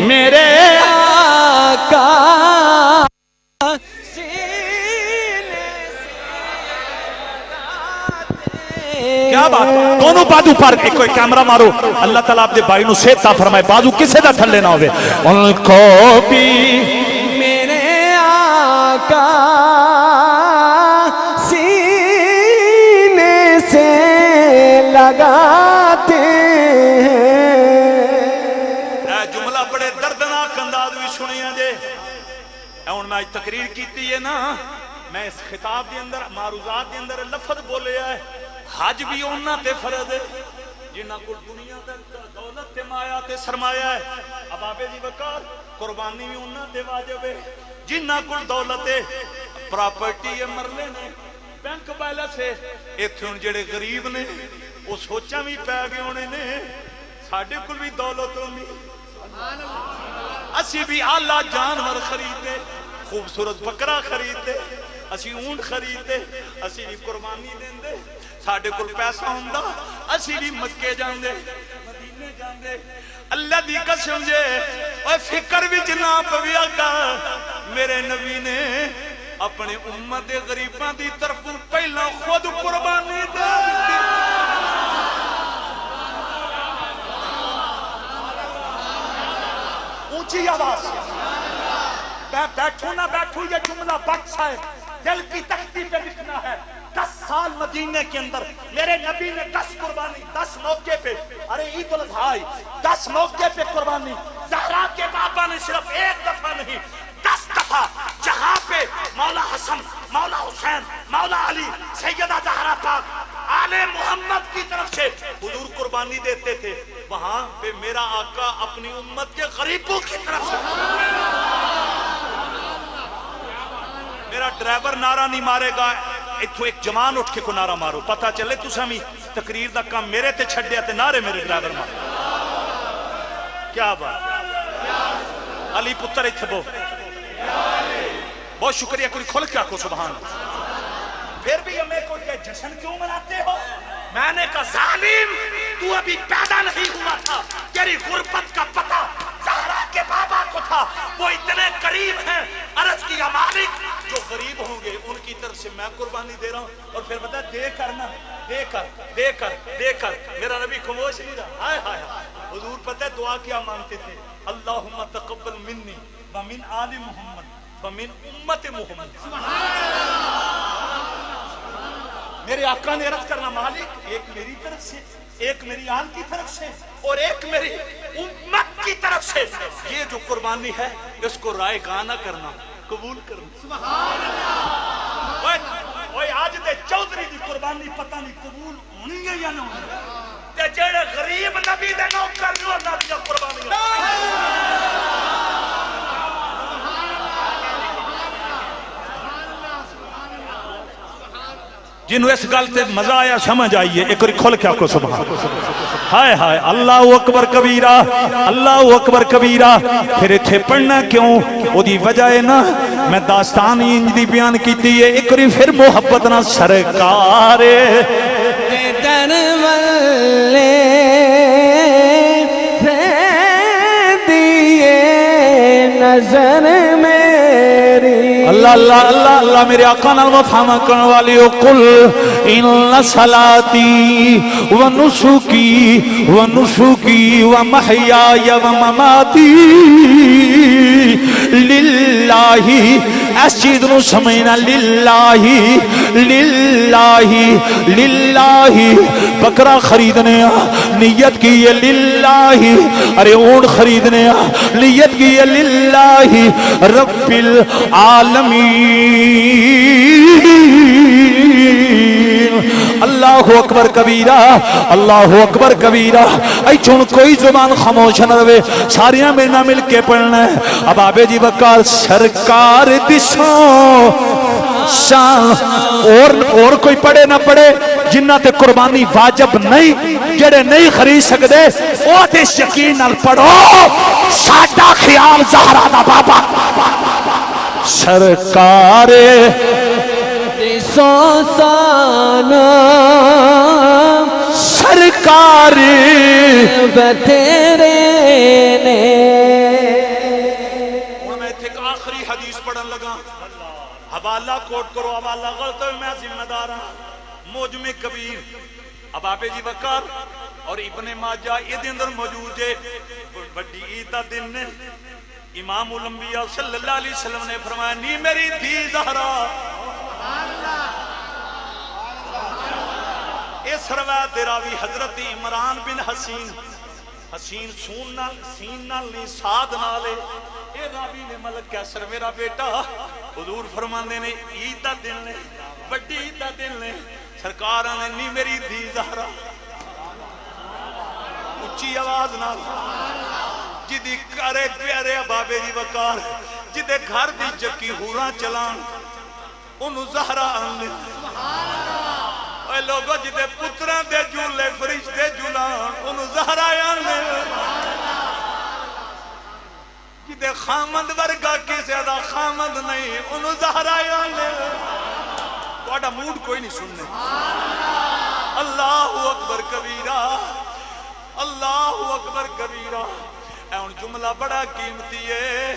S2: میرے
S3: آقا
S2: کیا بات دونوں بازو پر کوئی کیمرہ مارو اللہ تعالیٰ آپ دے بھائی نو صحت عطا فرمائے بازو کسے دا تھلے نہ ہوئے ان کو بھی
S3: میرے آقا سینے سے لگاتے ہیں
S2: اے جملہ بڑے دردناک انداز بھی سنیا جے اے ان میں آج تقریر کیتی ہے نا میں اس خطاب دے اندر معروضات دے اندر لفظ بولے آئے حج بھی انہاں تے فرض ہے جنہاں کو دنیا تے دولت تے مایا تے سرمایہ ہے ابابے دی وقار قربانی بھی انہاں تے واجب ہے جنہاں کو دولت ہے پراپرٹی ہے مرلے نے بینک بیلنس ہے ایتھے ہن جڑے غریب نے وہ سوچاں بھی پے گئے ہونے نے ساڈے کول بھی دولت ہونی سبحان اللہ اسی بھی اعلی جانور خریدے خوبصورت بکرا خریدے اسی اونٹ خریدے اسی بھی قربانی دیندے ساڈے کول پیسہ ہوندا اسی بھی مکے جاندے مدینے جاندے اللہ دی قسم جے اوے فکر بھی جنا پویا کر میرے نبی نے اپنے امت دے غریباں دی طرف پہلا خود قربانی دے دتی اونچی آواز میں بیٹھوں نہ بیٹھوں یہ جملہ بخش ہے دل کی تختی پہ لکھنا ہے 10 سال مدینے کے اندر میرے نبی نے 10 قربانی 10 موقع پہ ارے عید الاضحی 10 موقع پہ قربانی زہرا کے بابا نے صرف ایک دفعہ نہیں 10 دفعہ جہاں پہ مولا حسن مولا حسین مولا علی سیدہ زہرا پاک آل محمد کی طرف سے حضور قربانی دیتے تھے وہاں پہ میرا آقا اپنی امت کے غریبوں کی طرف سے میرا ڈرائیور نعرہ نہیں مارے گا اتھو ایک جوان اٹھ کے کو نعرہ مارو پتہ چلے تو سامی تقریر دا کام میرے تے چھڑیا تے نعرے میرے ڈرائیور مارو کیا بات علی پتر اتھے بو بہت شکریہ کوئی کھل کیا کو سبحان پھر بھی ہمیں کوئی کہ جشن کیوں مناتے ہو میں نے کہا ظالم تو ابھی پیدا نہیں ہوا تھا تیری غربت کا پتہ زہرا کے بابا کو تھا وہ اتنے قریب ہیں عرض کیا مالک جو غریب ہوں گے ان کی طرف سے میں قربانی دے رہا ہوں اور پھر بتا دے کرنا دے کر میرا نبی خاموش نہیں رہا ہائے ہائے حضور پتہ ہے دعا کیا مانگتے تھے اللہم تقبل منی ومن آل محمد ومن امت محمد میرے آقا نے عرض کرنا مالک ایک میری طرف سے ایک میری آل کی طرف سے اور ایک میری امت کی طرف سے یہ جو قربانی ہے اس کو رائے گانا کرنا قبول کرنا سبحان اللہ اوے آج دے چودھری دی قربانی پتہ نہیں قبول ہونی ہے یا نہ ہونی تے جڑے غریب نبی دے نوکر نے انہاں دی قربانی جنہوں اس گل تے مزہ آیا سمجھ آئیے ایک اور کھول کے آپ کو سبحان ہائے ہائے اللہ اکبر کبیرہ اللہ اکبر کبیرہ پھر اتھے پڑھنا کیوں وہ دی وجہ ہے نا میں داستانی انجدی بیان کی تھی ایک اور پھر محبت نہ سرکار
S3: در والے دیئے نظر میری
S2: اللہ اللہ اللہ اللہ میرے آقا نال مفہوم کرنے والی ہو قل ان صلاتی و نسکی و محیای و مماتی للہ اس چیز نو سمجھنا للہی للہی للہی بکرا خریدنے نیت کی ہے للہی ارے اونٹ خریدنے نیت کی ہے للہی رب العالمین اللہ اکبر کبیرہ اللہ اکبر کبیرہ ایچون کوئی زبان خاموش نہ رہے ساریاں میں نہ مل کے پڑھنا ہے اب آبے جی وقار سرکار دسوں شان اور کوئی پڑھے نہ پڑھے جنہ تے قربانی واجب نہیں جڑے نہیں خرید سکتے وہ تے یقین نال پڑھو ساڈا خیال زہرا دا بابا سرکار
S3: سوسانا
S2: سرکار
S3: بتیرے نے
S2: میں تھے ایک آخری حدیث پڑھن لگا حوالہ کوٹ کرو حوالہ غلط ہے میں ذمہ دار ہوں موجم کبیر اب آبے جی وقار اور ابن ماجہ یہ دن اندر موجود ہے بڑی عید دا دن نے امام الانبیاء صلی اللہ علیہ وسلم نے فرمایا نی میری دھی زہرا اس روایت راوی حضرت عمران بن حسین حسین سین نال نہیں ساد نالے اے راوی نے ملک کیسر میرا بیٹا حضور فرماندے نے عید دا دن نے بڑی عید دا دن نے سرکار نے نی میری دھی زہرا اچھی آواز نال جدی کرے پیارے بابے جی وقار جدے گھر دی چکی ہوراں چلان انہوں زہرا آنے اے لوگو جدے پتران دے جولے فرشتے جولان انہوں زہرا آنے جدے خامد ورگا کی زیادہ خامد نہیں انہوں زہرا آنے واڑا موڈ کوئی نہیں سننے اللہ اکبر کبیرہ اللہ اکبر کبیرہ اے ان جملہ بڑا قیمتی ہے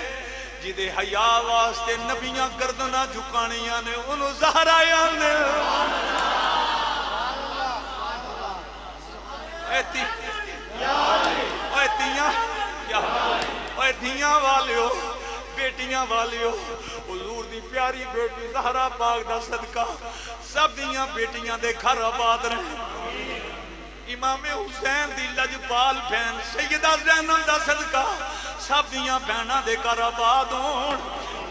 S2: جدے حیا واسطے نبیاں گردنا جھکانیاں نے انہوں زہرایاں نے اے دیاں والیو بیٹیاں والیو حضور دی پیاری بیٹی زہرا پاک دا صدقہ سب دیاں بیٹیاں دے گھر آباد رہے امام حسین دی لجپال بہن سیدہ زینب دا صدقہ سب دیاں بہنہ دے کر آباد ہون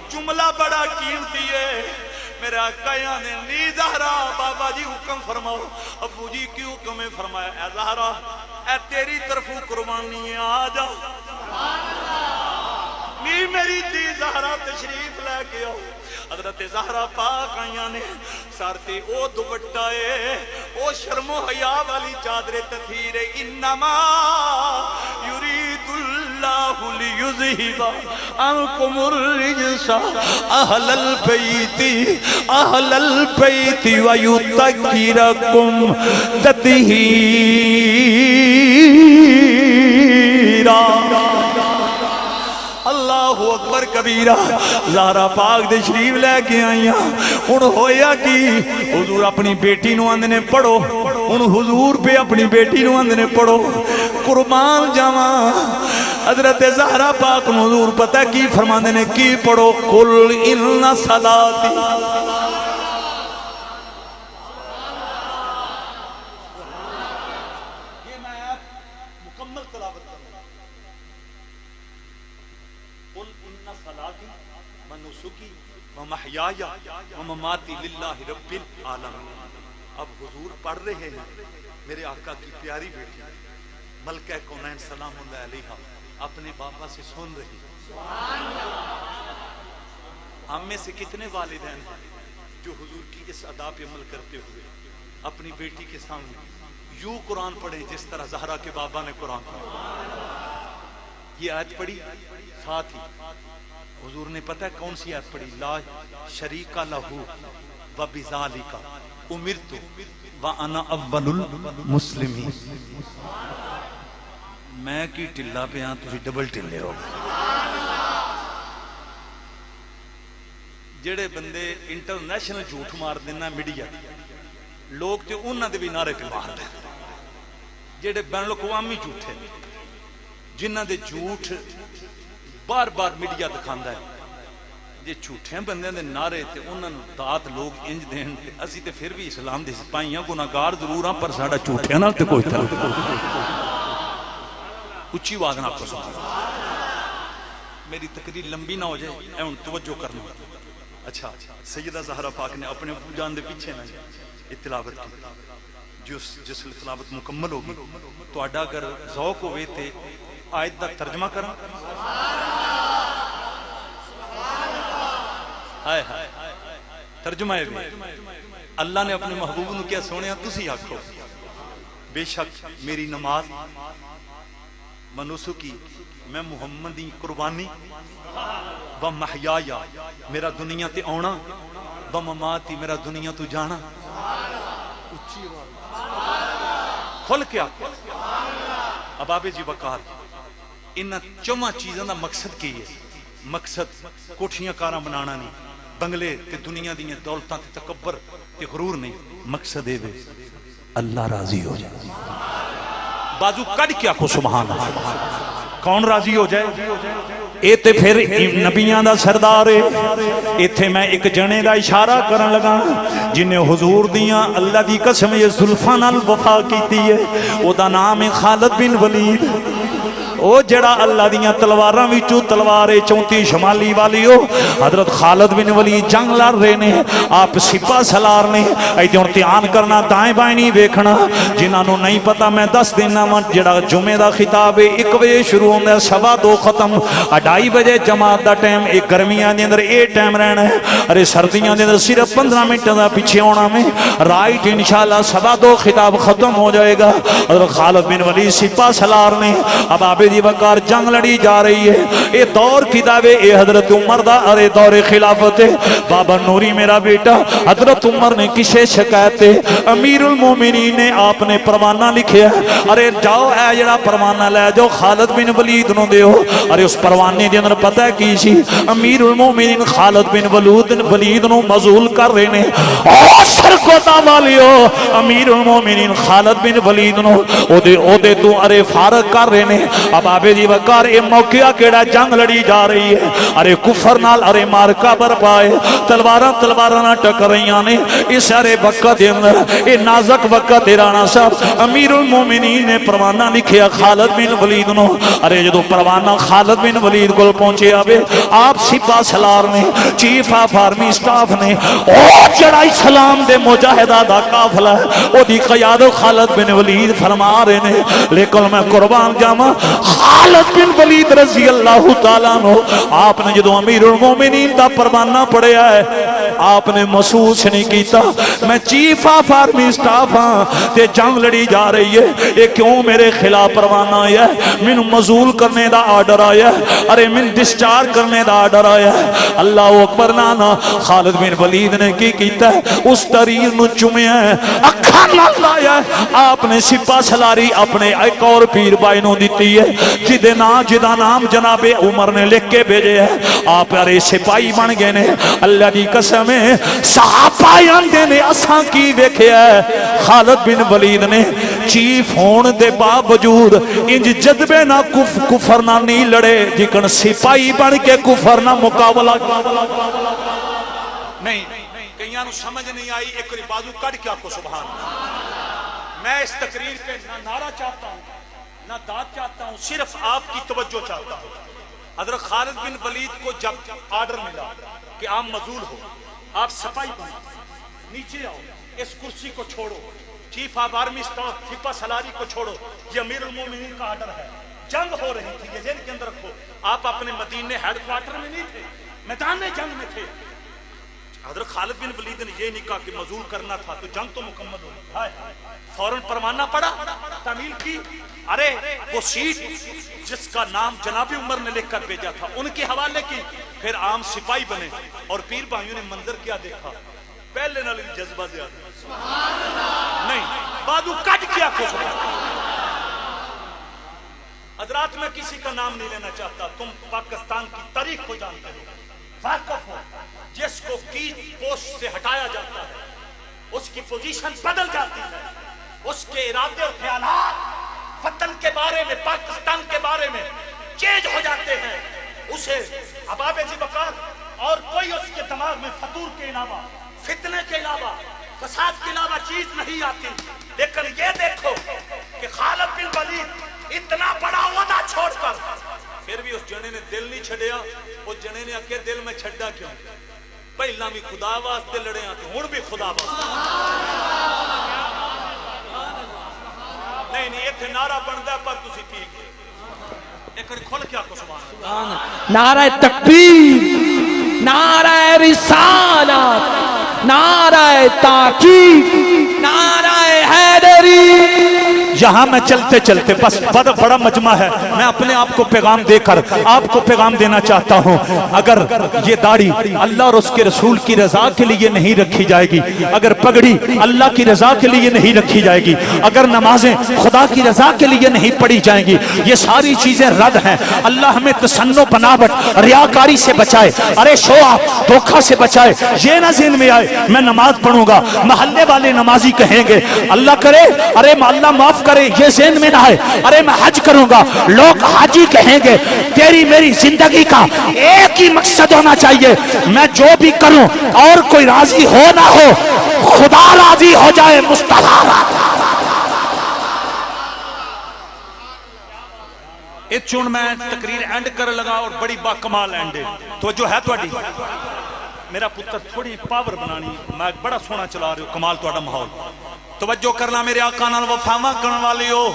S2: جملہ بڑا قیمتی ہے میرا آقا نے نی زہرا بابا جی حکم فرماؤ ابو جی کی حکم میں فرمایا اے زہرا اے تیری طرفو قربانی ہے آجا نی میری دی زہرا تشریف لے کے آؤ حضرت زہرا پاک آئیاں نے سارتے او دوپٹائے او شرم و حیا والی چادر تطہیر انما یرید اللہ لیذہب عنکم الرجس اہل البیت ویطہرکم تطہیرا اللہ اکبر کبیرہ زہرا پاک دے شریف لے کے آئیاں ان ہویا کی حضور اپنی بیٹی نو اندنے پڑھو ان حضور پہ اپنی بیٹی نو اندنے پڑھو قربان جاواں حضرت زہرا پاک حضور پتہ کی فرماندے نے کی پڑھو قل ان صلاتی محیایا ومماتی للہ رب العالمین اب حضور پڑھ رہے ہیں میرے آقا کی پیاری بیٹی ملکہ کونین سلام اللہ علیہ اپنے بابا سے سن رہی ہم میں سے کتنے والدین ہیں جو حضور کی اس ادا پہ عمل کرتے ہوئے اپنی بیٹی کے سامنے یوں قرآن پڑھیں جس طرح زہرا کے بابا نے قرآن پڑھا یہ آیت پڑھی ساتھ ہی حضور نے پتہ ہے کون سی آیت پڑھی لا شریک لہو وبذالک امرت وانا اول المسلمین میں کی ٹلا پہ ہاں تسی ڈبل ٹلے ہو جڑے بندے انٹرنیشنل جھوٹ مار دینا میڈیا لوگ تے انہاں دے بھی نعرے پہ مار دیں جڑے بین الاقوامی جھوٹے جنہاں دے جھوٹ بار بار میڈیا دکھاندا ہے جے جھوٹے بندے دے نعرے تے انہاں نوں دات لوگ انج دین تے اسی تے پھر بھی اسلام دے سپاہیاں گناہگار ضرور ہاں پر ساڈا جھوٹیاں نال تے کوئی تعلق اچھی آواز نہ آکھو سبحان اللہ۔ میری تقریر لمبی نہ ہو جائے اے ہن توجہ کرنا۔ اچھا سیدہ زہرا پاک نے اپنے ابو جان دے پیچھے نہ تلاوت کی، جس تلاوت مکمل ہوگی تو اڈا اگر ذوق ہوئے تے آیت دا ترجمہ کرا۔ ہائے ہائے ترجمہ ہے بھی اللہ نے اپنے محبوب نو کیا سونیا تسی آکھو بے شک میری نماز منسکی میں محمدی قربانی و محیایا میرا دنیا تے آنا و مماتی میرا دنیا تو جانا۔ اچھی کھل کے آکھو اباب جی وقار ان چواں چیزاں دا مقصد کی ہے؟ مقصد کوٹھیاں کاراں بنانا نہیں، بنگلے تے دنیا دیاں دولتاں تے تکبر تے غرور نہیں، مقصد ہے اللہ راضی ہو جائے۔ بازو کڈ کے آکھو سبحان اللہ۔ کون راضی ہو جائے؟ اے تے پھر نبیاں دا سردار ہے۔ ایتھے میں ایک جنے دا اشارہ کرن لگا جنہیں حضور دیاں اللہ دی قسم یہ زلفاں نال وفا کیتی ہے، او دا نام ہے خالد بن ولید۔ او جڑا اللہ دیاں تلواراں وچوں تلوار 34 شمالی والی ہو حضرت خالد بن ولید جنگ لڑ رہے نے، آپ سپاہ سالار نے، ایدھے دھیان کرنا دائیں بائیں نہیں ویکھنا۔ جنہاں نوں نہیں پتا میں دس دینا وا جڑا جمعے دا خطاب ہے 1 بجے شروع ہوندا ہے 2:15 ختم، 2:30 بجے جماعت دا ٹائم، ایک گرمیاں دے اندر اے ٹائم رہنا ہے، ارے سردیاں دے اندر صرف 15 منٹ دا پیچھے ہونا میں رائٹ انشاءاللہ 2:15 خطاب ختم ہو جائے گا۔ حضرت خالد بن ولید سپاہ سالار نے اب آپ دی وقار جنگ لڑی جا رہی ہے۔ اے دور کتابے اے حضرت عمر دا، ارے دور خلافت ہے۔ بابا نوری میرا بیٹا حضرت عمر نے کسے شکایت ہے؟ امیر المومنین نے آپ نے پروانہ لکھیا، ارے جاؤ اے جڑا پروانہ لے جاؤ خالد بن ولید نو دیو۔ ارے اس پروانے دے اندر پتہ ہے کی سی؟ امیر المومنین خالد بن ولید نو مزول کر رہے نے۔ او سرکوتا والیو امیر المومنین خالد بن ولید نو او دے تو ارے فارغ کر رہے نے۔ اب آبے دی وقار اے موقعہ کیڑا جنگ لڑی جا رہی ہے، ارے کفر نال ارے مارکا برپائے، تلواراں نہ ٹکرائیاں نے۔ اس ارے وقت دے اندر اے نازک وقت ہے رانا صاحب امیر المومنین نے پروانہ لکھیا خالد بن ولید نو۔ ارے جدو پروانہ خالد بن ولید کو پہنچے آوے آپ سپاہ سالار نے، چیف آف آرمی سٹاف نے، او جڑا اسلام دے مجاہدہ دا قافلہ ہے او دی قیادت خالد بن ولید فرما رہے نے۔ لیکن میں قربان جاواں خالد بن ولید رضی اللہ تعالیٰ عنہ آپ نے جدو امیر المومنین دا پروانہ پڑھیا ہے آپ نے محسوس نہیں کیتا میں چیف آف آرمی سٹاف ہاں تے جنگ لڑی جا رہی ہے، یہ کیوں میرے خلاف پروانہ آیا ہے؟ من مزول کرنے دا آرڈر آیا ہے، ارے من ڈسچارج کرنے دا آرڈر آیا ہے۔ اللہ اکبر نانا خالد بن ولید نے کی کیتا ہے؟ اس تحریر نو چومیا ہے، اکھاں نال لایا ہے۔ آپ نے سپاہ سالاری اپنے ایک اور پیر بھائی نو دیتی ہے جدا نام جناب عمر نے لکھ کے بھیجے ہے۔ آپ ارے سپاہی بن گئے نے۔ اللہ دی قسم ہے صحابہ آندے نے اساں کی ویکھیا ہے خالد بن ولید نے چیف ہون دے باوجود انج جذبے نہ کفر نہ نہیں لڑے جکن سپاہی بن کے کفر نہ مقابلہ نہیں۔ کئیاں نو سمجھ نہیں آئی، ایک بازو کٹ کے آپ کو سبحان اللہ۔ میں اس تقریر پہ نہ نعرہ چاہتا ہوں نہ داد چاہتا ہوں، صرف آپ کی توجہ چاہتا ہوں۔ حضرت خالد بن ولید کو جب آرڈر ملا کہ آپ مزول ہو، آپ سپاہی بنو، نیچے آؤ، اس کرسی کو چھوڑو، چیف آف آرمی سٹاف سپاہ سالاری کو چھوڑو، یہ امیر المومنین کا آرڈر ہے۔ جنگ ہو رہی تھی، یہ ذہن کے اندر رکھو، آپ اپنے مدینے ہیڈ کوارٹر میں نہیں تھے، میدان جنگ میں تھے۔ حضرت خالد بن ولید نے یہ نہیں کہا کہ مزول کرنا تھا تو جنگ تو مکمل ہو، فوراً پروانہ پڑا، تعمیل کی۔ ارے وہ سیٹ جس کا نام جناب عمر نے لکھ کر بھیجا تھا ان کے حوالے کی، پھر عام سپاہی بنے۔ اور پیر بھائیوں نے منظر کیا دیکھا؟ پہلے نال جذبہ زیادہ نہیں، بازو کٹ کیا کچھ۔ حضرات میں کسی کا نام نہیں لینا چاہتا، تم پاکستان کی تاریخ کو جانتے ہو، واقف ہو۔ جس کو کی پوسٹ سے ہٹایا جاتا ہے اس کی پوزیشن بدل جاتی ہے، اس کے ارادے اور خیالات وطن کے بارے میں، پاکستان کے بارے میں چینج ہو جاتے ہیں۔ اسے اباب جی بکار اور کوئی اس کے دماغ میں فطور کے علاوہ، فتنے کے علاوہ، فساد کے علاوہ چیز نہیں آتی. لیکن یہ دیکھو کہ خالد بن ولید اتنا بڑا عہدہ چھوڑ کر پھر بھی اس جنے نے دل نہیں چھڑیا. اس جنے نے اکے دل میں چھڑا کیوں؟ پہلا بھی خدا واسطے لڑے ہیں ہن بھی خدا واسطے. نہیں ایتھے نعرہ بندا پر تسی پی گئے. ایک کھل کیا کو سبحان اللہ.
S3: نعرہ تکبیر، نعرہ رسالت، نعرہ تاکید، نعرہ حیدری.
S2: یہاں میں چلتے چلتے بس بڑا مجمع ہے، میں اپنے آپ کو پیغام دے کر آپ کو پیغام دینا چاہتا ہوں. اگر یہ داڑھی اللہ اور اس کے رسول کی رضا کے لیے نہیں رکھی جائے گی، اگر پگڑی اللہ کی رضا کے لیے نہیں رکھی جائے گی، اگر نمازیں خدا کی رضا کے لیے نہیں پڑھی جائیں گی، یہ ساری چیزیں رد ہیں. اللہ ہمیں تسنن و بناوٹ، ریاکاری سے بچائے، ارے شو آپ دھوکہ سے بچائے. یہ نہ ذہن میں آئے میں نماز پڑھوں گا محلے والے نمازی کہیں گے اللہ کرے، ارے اللہ معاف کرے، یہ ذہن میں نہ آئے ارے میں حج کروں گا لوگ حاجی کہیں گے. تیری میری زندگی کا ایک ہی مقصد ہونا چاہیے، میں جو بھی کروں اور کوئی راضی ہو نہ ہو، خدا راضی ہو جائے. مصطفیٰ یہ چون میں تقریر اینڈ کر لگا اور بڑی باکمال اینڈ ہے تو جو ہے تواڈی میرا پتر تھوڑی پاور بنانی، میں بڑا سونا چلا رہے ہو، کمال تواڈا ماحول. توجہ کرنا میرے آقا نال وفاواں کرن والی ہو.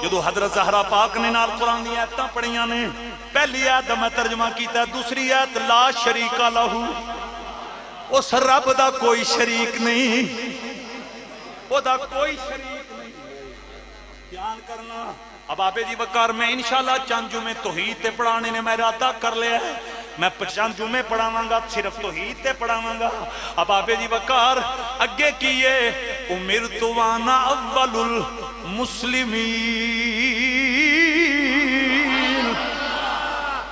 S2: جدو حضرت زہرا پاک نے نال قرآن دی آیتاں پڑھیاں نے، پہلی آیت میں ترجمہ کیتا ہے، دوسری آیت لا شریک لہو، اس رب دا کوئی شریک نہیں، او دا کوئی شریک نہیں. دھیان کرنا. اب آبے جی وقار میں انشاءاللہ چند جمعے توحید تے پڑھانے نے میں ارادہ کر لیا ہے، میں چند جمعے پڑھاواں گا صرف توحید تے پڑھاواں گا. اب آبے جی وقار اگے کیے امرت وانا اول المسلمین.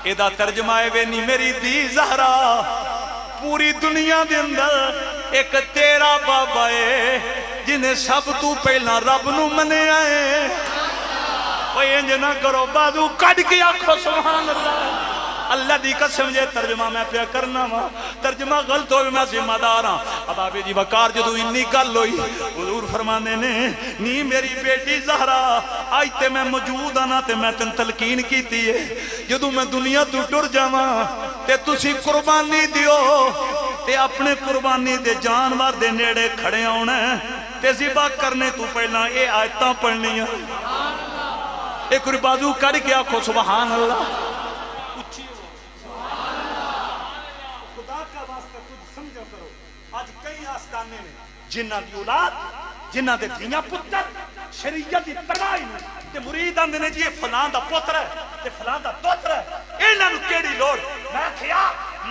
S2: ایدہ ترجمہ ہے وینی میری دی زہرا پوری دنیا دے اندر ایک تیرا بابا ہے جنہیں سب تو پہلا رب نو منے آئے. اوہ انج نہ کرو بازو کٹ کے آنکھو سبحان اللہ. اللہ دی قسم جے ترجمہ میں پیا کرنا وا، ترجمہ غلط ہوئے میں ذمہ دار ہاں. اب آبی جی وقار جدو انی گل ہوئی حضور فرمانے نے نی میری بیٹی زہرا آج تے میں موجود آنا تے میں تن تلقین کیتی ہے جدو میں دنیا تو ٹر جاواں تے تسی قربانی دیو تے اپنے قربانی دے جانور دے نیڑے کھڑے ہونا تے ذبح کرنے تو پہلا اے آیتاں پڑھنی ہیں. ایک اور بازو کر کے آکھو سبحان اللہ. اچھی ہو خدا کا واسطہ تجھ سمجھا کرو. آج کئی آستانے نے جنہ دی اولاد جنہ دے دھیاں پتر شریعت دی تباہی نے تے مرید آندے نے جی فلان دا پتر ہے تے فلان دا دوتر ہے. انہاں نوں کیڑی لوڑ؟ میں کہیا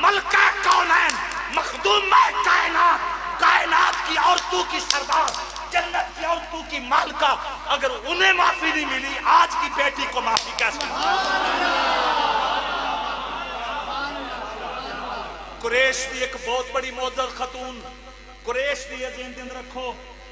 S2: ملکہ کونین مخدومہ کائنات، کائنات کی عورتوں کی سردار، جنت کی عورتوں کی مالکہ، اگر انہیں معافی نہیں ملی آج کی بیٹی کو معافی کیسے ملی؟ قریش بھی ایک بہت بڑی معزز خاتون، قریش بھی ذہن دن رکھو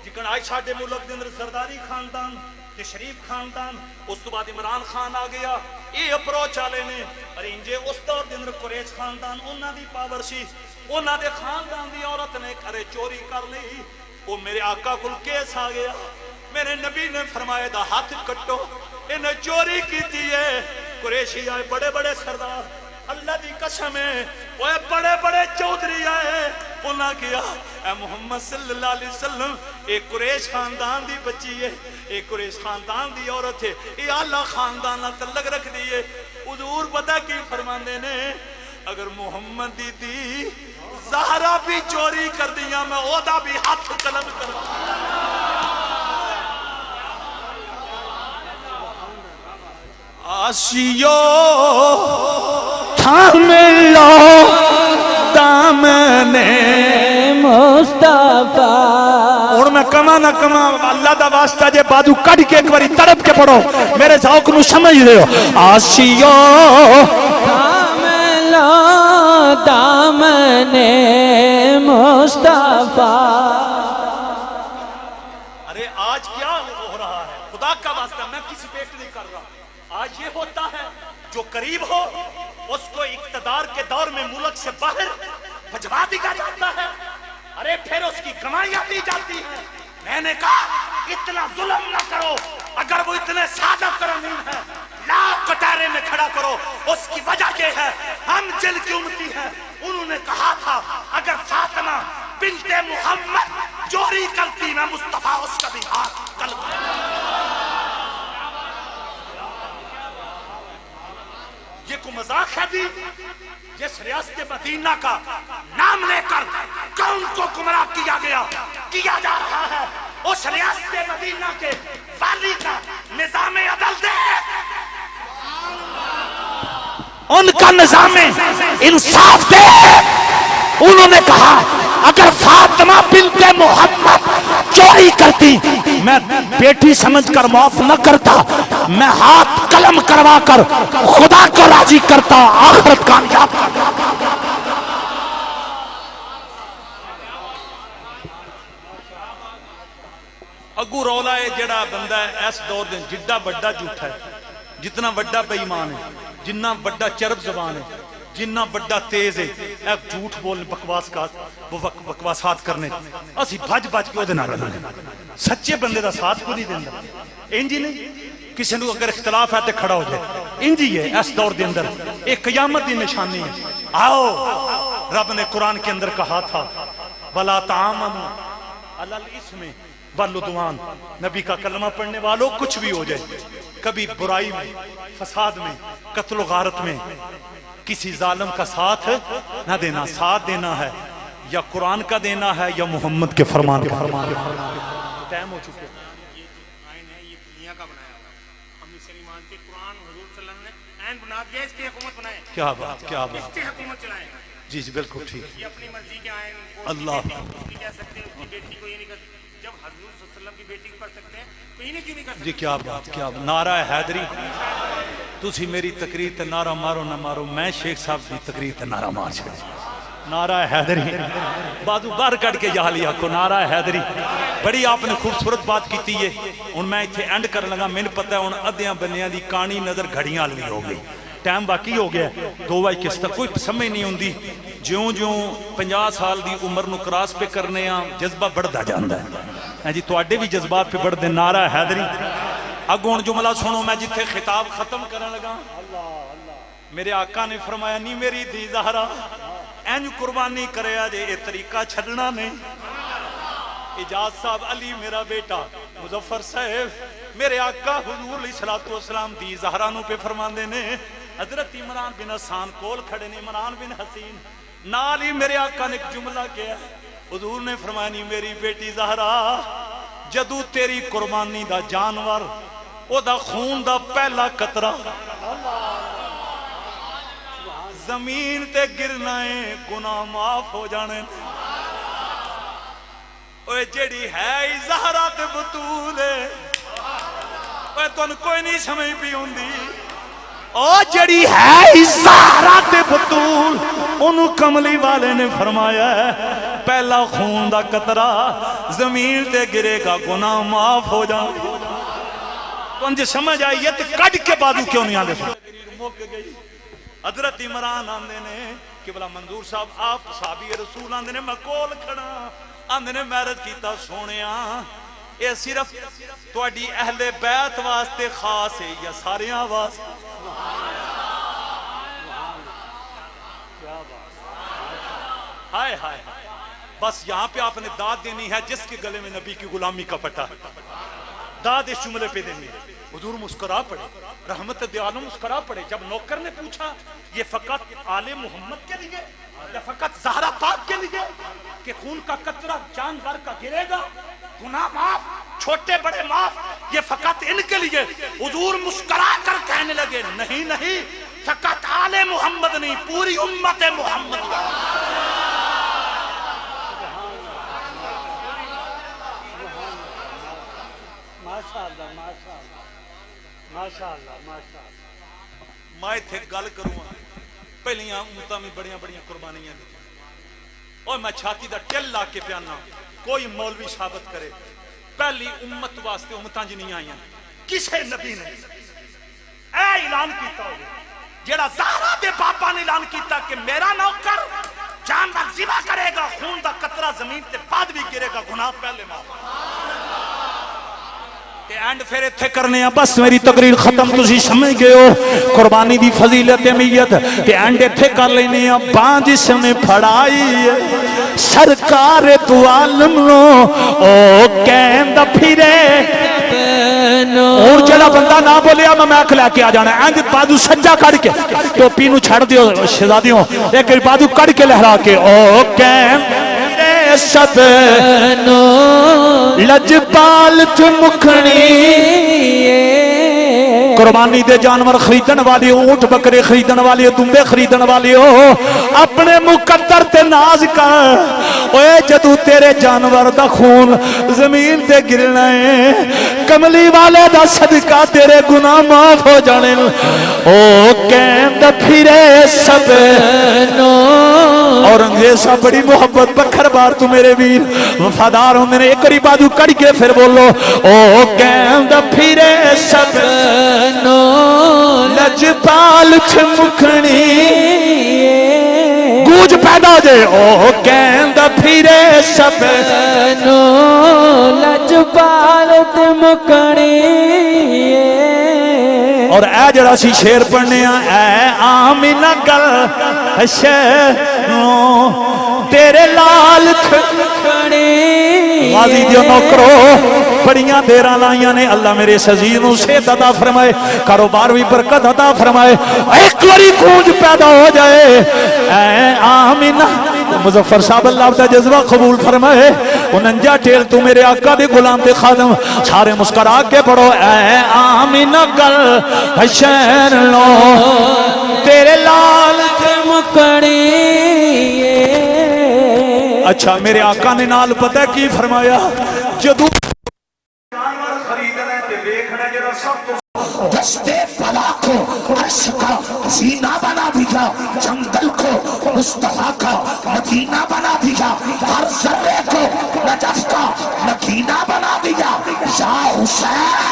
S2: جکن عائشہ دے ملک دن سرداری خاندان تے شریف خاندان، اس تو بعد عمران خان آ گیا. یہ اپروچ آلے نے ارے انجے اس دور دن قریش خاندان انہاں دی پاور سی، انہاں دے خاندان دی عورت نے کرے چوری کر لی. وہ میرے آقا کل کیس آ گیا، میرے نبی نے فرمایا دا ہاتھ کٹو، انہیں چوری کی تھی ہے. قریشی آئے بڑے بڑے سردار، اللہ دی قسم ہے وہ بڑے بڑے چودھری آئے، انہاں کیا اے محمد صلی اللہ علیہ وسلم ایک قریش خاندان دی بچی ہے، ایک قریش خاندان دی عورت ہے، یہ اللہ خاندان تعلق رکھ دیئے. حضور پتہ کی فرماندے نے اگر محمد دی زہرا بھی چوری کر دیا میں اودا بھی ہاتھ قلم کر آسیو تھام لو دامن
S3: مصطفیٰ.
S2: اور میں کما نہ کما اللہ دا واسطہ جے بادو کڑ کے ایک باری تڑپ کے پڑھو میرے ذوق نو سمجھ رہے ہو. آسیو
S3: تھام لو دامن مصطفیٰ.
S2: ارے آج کیا ہو رہا ہے خدا کا واسطہ میں کسی پیٹ نہیں کر رہا. آج یہ ہوتا ہے جو قریب ہو اس کو اقتدار کے دور میں ملک سے باہر بھجوا دیا جاتا ہے، ارے پھر اس کی کمائیاں دی جاتی ہیں۔ میں نے کہا اتنا ظلم نہ کرو، اگر وہ اتنے سادہ کرمی ہیں لاکھ کٹارے میں کھڑا کرو۔ اس کی وجہ یہ ہے ہم جل کی امتی ہیں۔ انہوں نے کہا تھا اگر فاطمہ بنت محمد چوری کرتی میں مصطفیٰ اس کا بھی ہاتھ کل یہ کو مذاق ہے بھی؟ جس ریاست مدینہ کا نام لے کر کون کو گمراہ کیا جا رہا ہے، اس ریاست مدینہ کے والی کا نظام عدل دے، ان کا نظام انصاف دے۔ انہوں نے کہا اگر فاطمہ بنت محمد چوری کرتی میں بیٹی سمجھ کر معاف نہ کرتا، میں ہاتھ قلم کروا کر خدا کو راضی کرتا، آخرت کامیاب کرتا۔ اگو رولا ہے جڑا بندہ ہے اس دور دن جڈا بڑا جھوٹا ہے، جتنا بڑا بے ایمان ہے، جتنا بڑا چرب زبان ہے، جنہ بڑا تیز ہے ایک جھوٹ بولنے بکواسات کرنے، اسی بھج بھج کے وہ دینا رہنا سچے بندے دا ساتھ کو نہیں دینا۔ انجی نہیں کسی نے اگر اختلاف ہے تو کھڑا ہو جائے، انجی ہے اس دور دے اندر ایک قیامت دی نشانی ہے۔ آؤ رب نے قرآن کے اندر کہا تھا وَلَا تَعَامَنُوا عَلَى الْإِثْمِ وَالْعُدْوَانِ، نبی کا کلمہ پڑھنے والوں کچھ بھی ہو جائے، کبھی برائی میں، فساد میں، قتل و غارت میں کسی ظالم کا ساتھ نہ دینا۔ ساتھ دینا ہے یا قرآن کا دینا ہے یا محمد کے فرمان کا۔ ٹائم ہو چکے
S4: یہ دنیا کا بنایا ہوا، ہم اسے نہیں مانتے۔ قرآن حضور صلی اللہ علیہ وسلم نے عین بنا دیا، اس کی حکومت بنائے،
S2: کیا بات، کیا بات،
S4: اس کی حکومت چلائیں۔
S2: جی جی بالکل ٹھیک۔
S4: یہ اپنی مرضی کے آئین
S2: اللہ
S4: کہہ سکتے ہیں، اس کی بیٹی کو یہ نہیں کر سکتے۔ جب حضور صلی اللہ علیہ وسلم کی بیٹی کو کر سکتے ہیں تو انہیں کیوں نہیں کر سکتے؟
S2: جی کیا بات، کیا بات۔ نعرہ حیدری تسی میری تقریر تے نعرہ مارو نہ مارو، میں شیخ صاحب کی تقریر تے نعرہ مار چھڑے۔ نعرہ حیدری بازو باہر کٹ کے یہاں لیا کو نعرہ حیدری۔ بڑی آپ نے خوبصورت بات کیتی ہے۔ ان میں اتھے اینڈ کر لگا، میں نے پتہ ہے ان ادھیاں بنیاں دی کانی نظر گھڑیاں لی ہو گئی، ٹائم باقی ہو گیا، دو بائی کس تک کوئی سمجھ نہیں ہوندی۔ جیوں جیوں 50 سال دی عمر نو کراس پہ کرنے ہاں جذبہ بڑھتا جاندا ہے جی، تو اڈے بھی جذبات پہ بڑھ دے۔ نعرہ حیدری اگوں جملہ سنو، میں جتھے خطاب ختم کرنے لگا میرے آقا نے فرمایا نہیں میری دھی زہرا اینج قربانی کرے آجے یہ طریقہ چھڑنا نہیں۔ اجاز صاحب علی میرا بیٹا، مظفر صاحب میرے آقا حضور علیہ السلام دی زہرا نو پہ فرماندے نے، حضرت عمران بن حسان کول کھڑے نے، عمران بن حسین نال ہی میرے آقا نے ایک جملہ کیا، حضور نے فرمایا نہیں میری بیٹی زہرا جدو تیری قربانی دا جانور او دا خون دا پہلا قطرہ زمین تے گرنا ہے گناہ معاف ہو جانے۔ اوہ جڑی ہے زہرا تے بطول ہے، اوہ تو ان کوئی نہیں سمجھ بھی ہوندی، اوہ جڑی ہے زہرا تے بطول، انہوں کملی والے نے فرمایا ہے پہلا خون دا قطرہ زمین تے گرے گا گناہ معاف ہو جانے۔ تو انجھے سمجھ آئی یہ تو کٹ کے بازو کیوں نہیں آنے گئی۔ حضرت عمران آندے نے کہ بلا منظور صاحب آپ صحابی رسول آندے نے میں کول کھڑا، آندے نے میرد کیتا سونیا اے صرف توڑی اہل بیت واسطے خاص ہے یا سارے آواز؟ ہائے ہائے بس یہاں پہ آپ نے داد دینی ہے جس کے گلے میں نبی کی غلامی کا پٹا، داد اس جملے پہ دینی ہے۔ حضور مسکرا پڑے، رحمت دیالم مسکرا پڑے جب نوکر نے پوچھا یہ فقط آل محمد کے لیے یا فقط زہرا پاک کے لیے کہ خون کا قطرہ جانور کا گرے گا گناہ معاف چھوٹے بڑے معاف یہ فقط ان کے لیے؟ حضور مسکرا کر کہنے لگے نہیں نہیں، فقط آل محمد نہیں پوری امت محمد۔
S3: ماشاءاللہ ماشاءاللہ ماشاءاللہ ماشاءاللہ۔
S2: میں تھے گل کروں پہلیاں امتہ میں بڑیاں بڑیاں قربانیاں دی اور میں چھاتی دا ٹل لا کے پیانا کوئی مولوی ثابت کرے پہلی امت واسطے امتاں جی نہیں آئیاں کسے نبی نے اے اعلان کیتا ہوگا جڑا زہرا دے پاپا نے اعلان کیتا کہ میرا نوکر جانور ذبح کرے گا خون دا قطرہ زمین تے بعد بھی گرے گا گناہ پہلے معاف تے اینڈ پھر اتھے کرنے ہیں بس میری تقریر ختم تسی سمجھ گئے ہو قربانی دی فضیلت امیت تے اینڈ اتھے کر لینے ہیں بانج اس میں پھڑائی ہے سرکار تو عالم لو او کہندہ پھرے اور جڑا بندہ نہ بولیا میں میک لے کے آ جانا ہے اینج بازو سجا کڑ کے ٹوپی نو چھڑ دیو شہزادیوں ایک بازو کڑ کے لہرا کے او کہندہ سب لجپال چمکھنی قربانی دے جانور خریدن والے اونٹ بکرے خریدن والے دمبے خریدن والے ہو اپنے مقدر تے ناز کر اوے جدو تیرے جانور دا خون زمین تے گرنا ہے کملی والے دا صدقہ تیرے گناہ معاف ہو جانے او کہند پھرے سب اور انگریزہ بڑی محبت بکھر بار تو میرے ویر وفادار ہوں میں نے ایک قریب بازو کڑ کے پھر بولو او کہند پھرے سب لجپال چمکھنی گوج پیدا جے او کہند پھرے سب لجپال چمکھنی اور اے جڑا سی شیر پڑھنے ہیں اے آمینہ گل شیروں تیرے لال تھکڑے غازی دیو نوکرو بڑیاں دیران لائیاں نے اللہ میرے عزیز نو صحت عطا فرمائے کاروبار بھی برکت عطا فرمائے ایک واری گونج پیدا ہو جائے اے آمینہ مظفر صاحب اللہ کا جذبہ قبول فرمائے انجا ٹیل تو میرے آقا دے غلام دے خادم سارے مسکرا کے پڑھو اے آمینہ گل حشین لو تیرے لال چمکڑی اچھا میرے آقا نے نال پتہ کی فرمایا جدو جانور خریدنے تے دیکھنے جڑا سب تو دستے بلا کو عرش کا زینہ بنا دیا جنگل کو مصطفیٰ کا مدینہ بنا دیا ہر ذرے کو نجف کا مدینہ بنا دیا یا حسین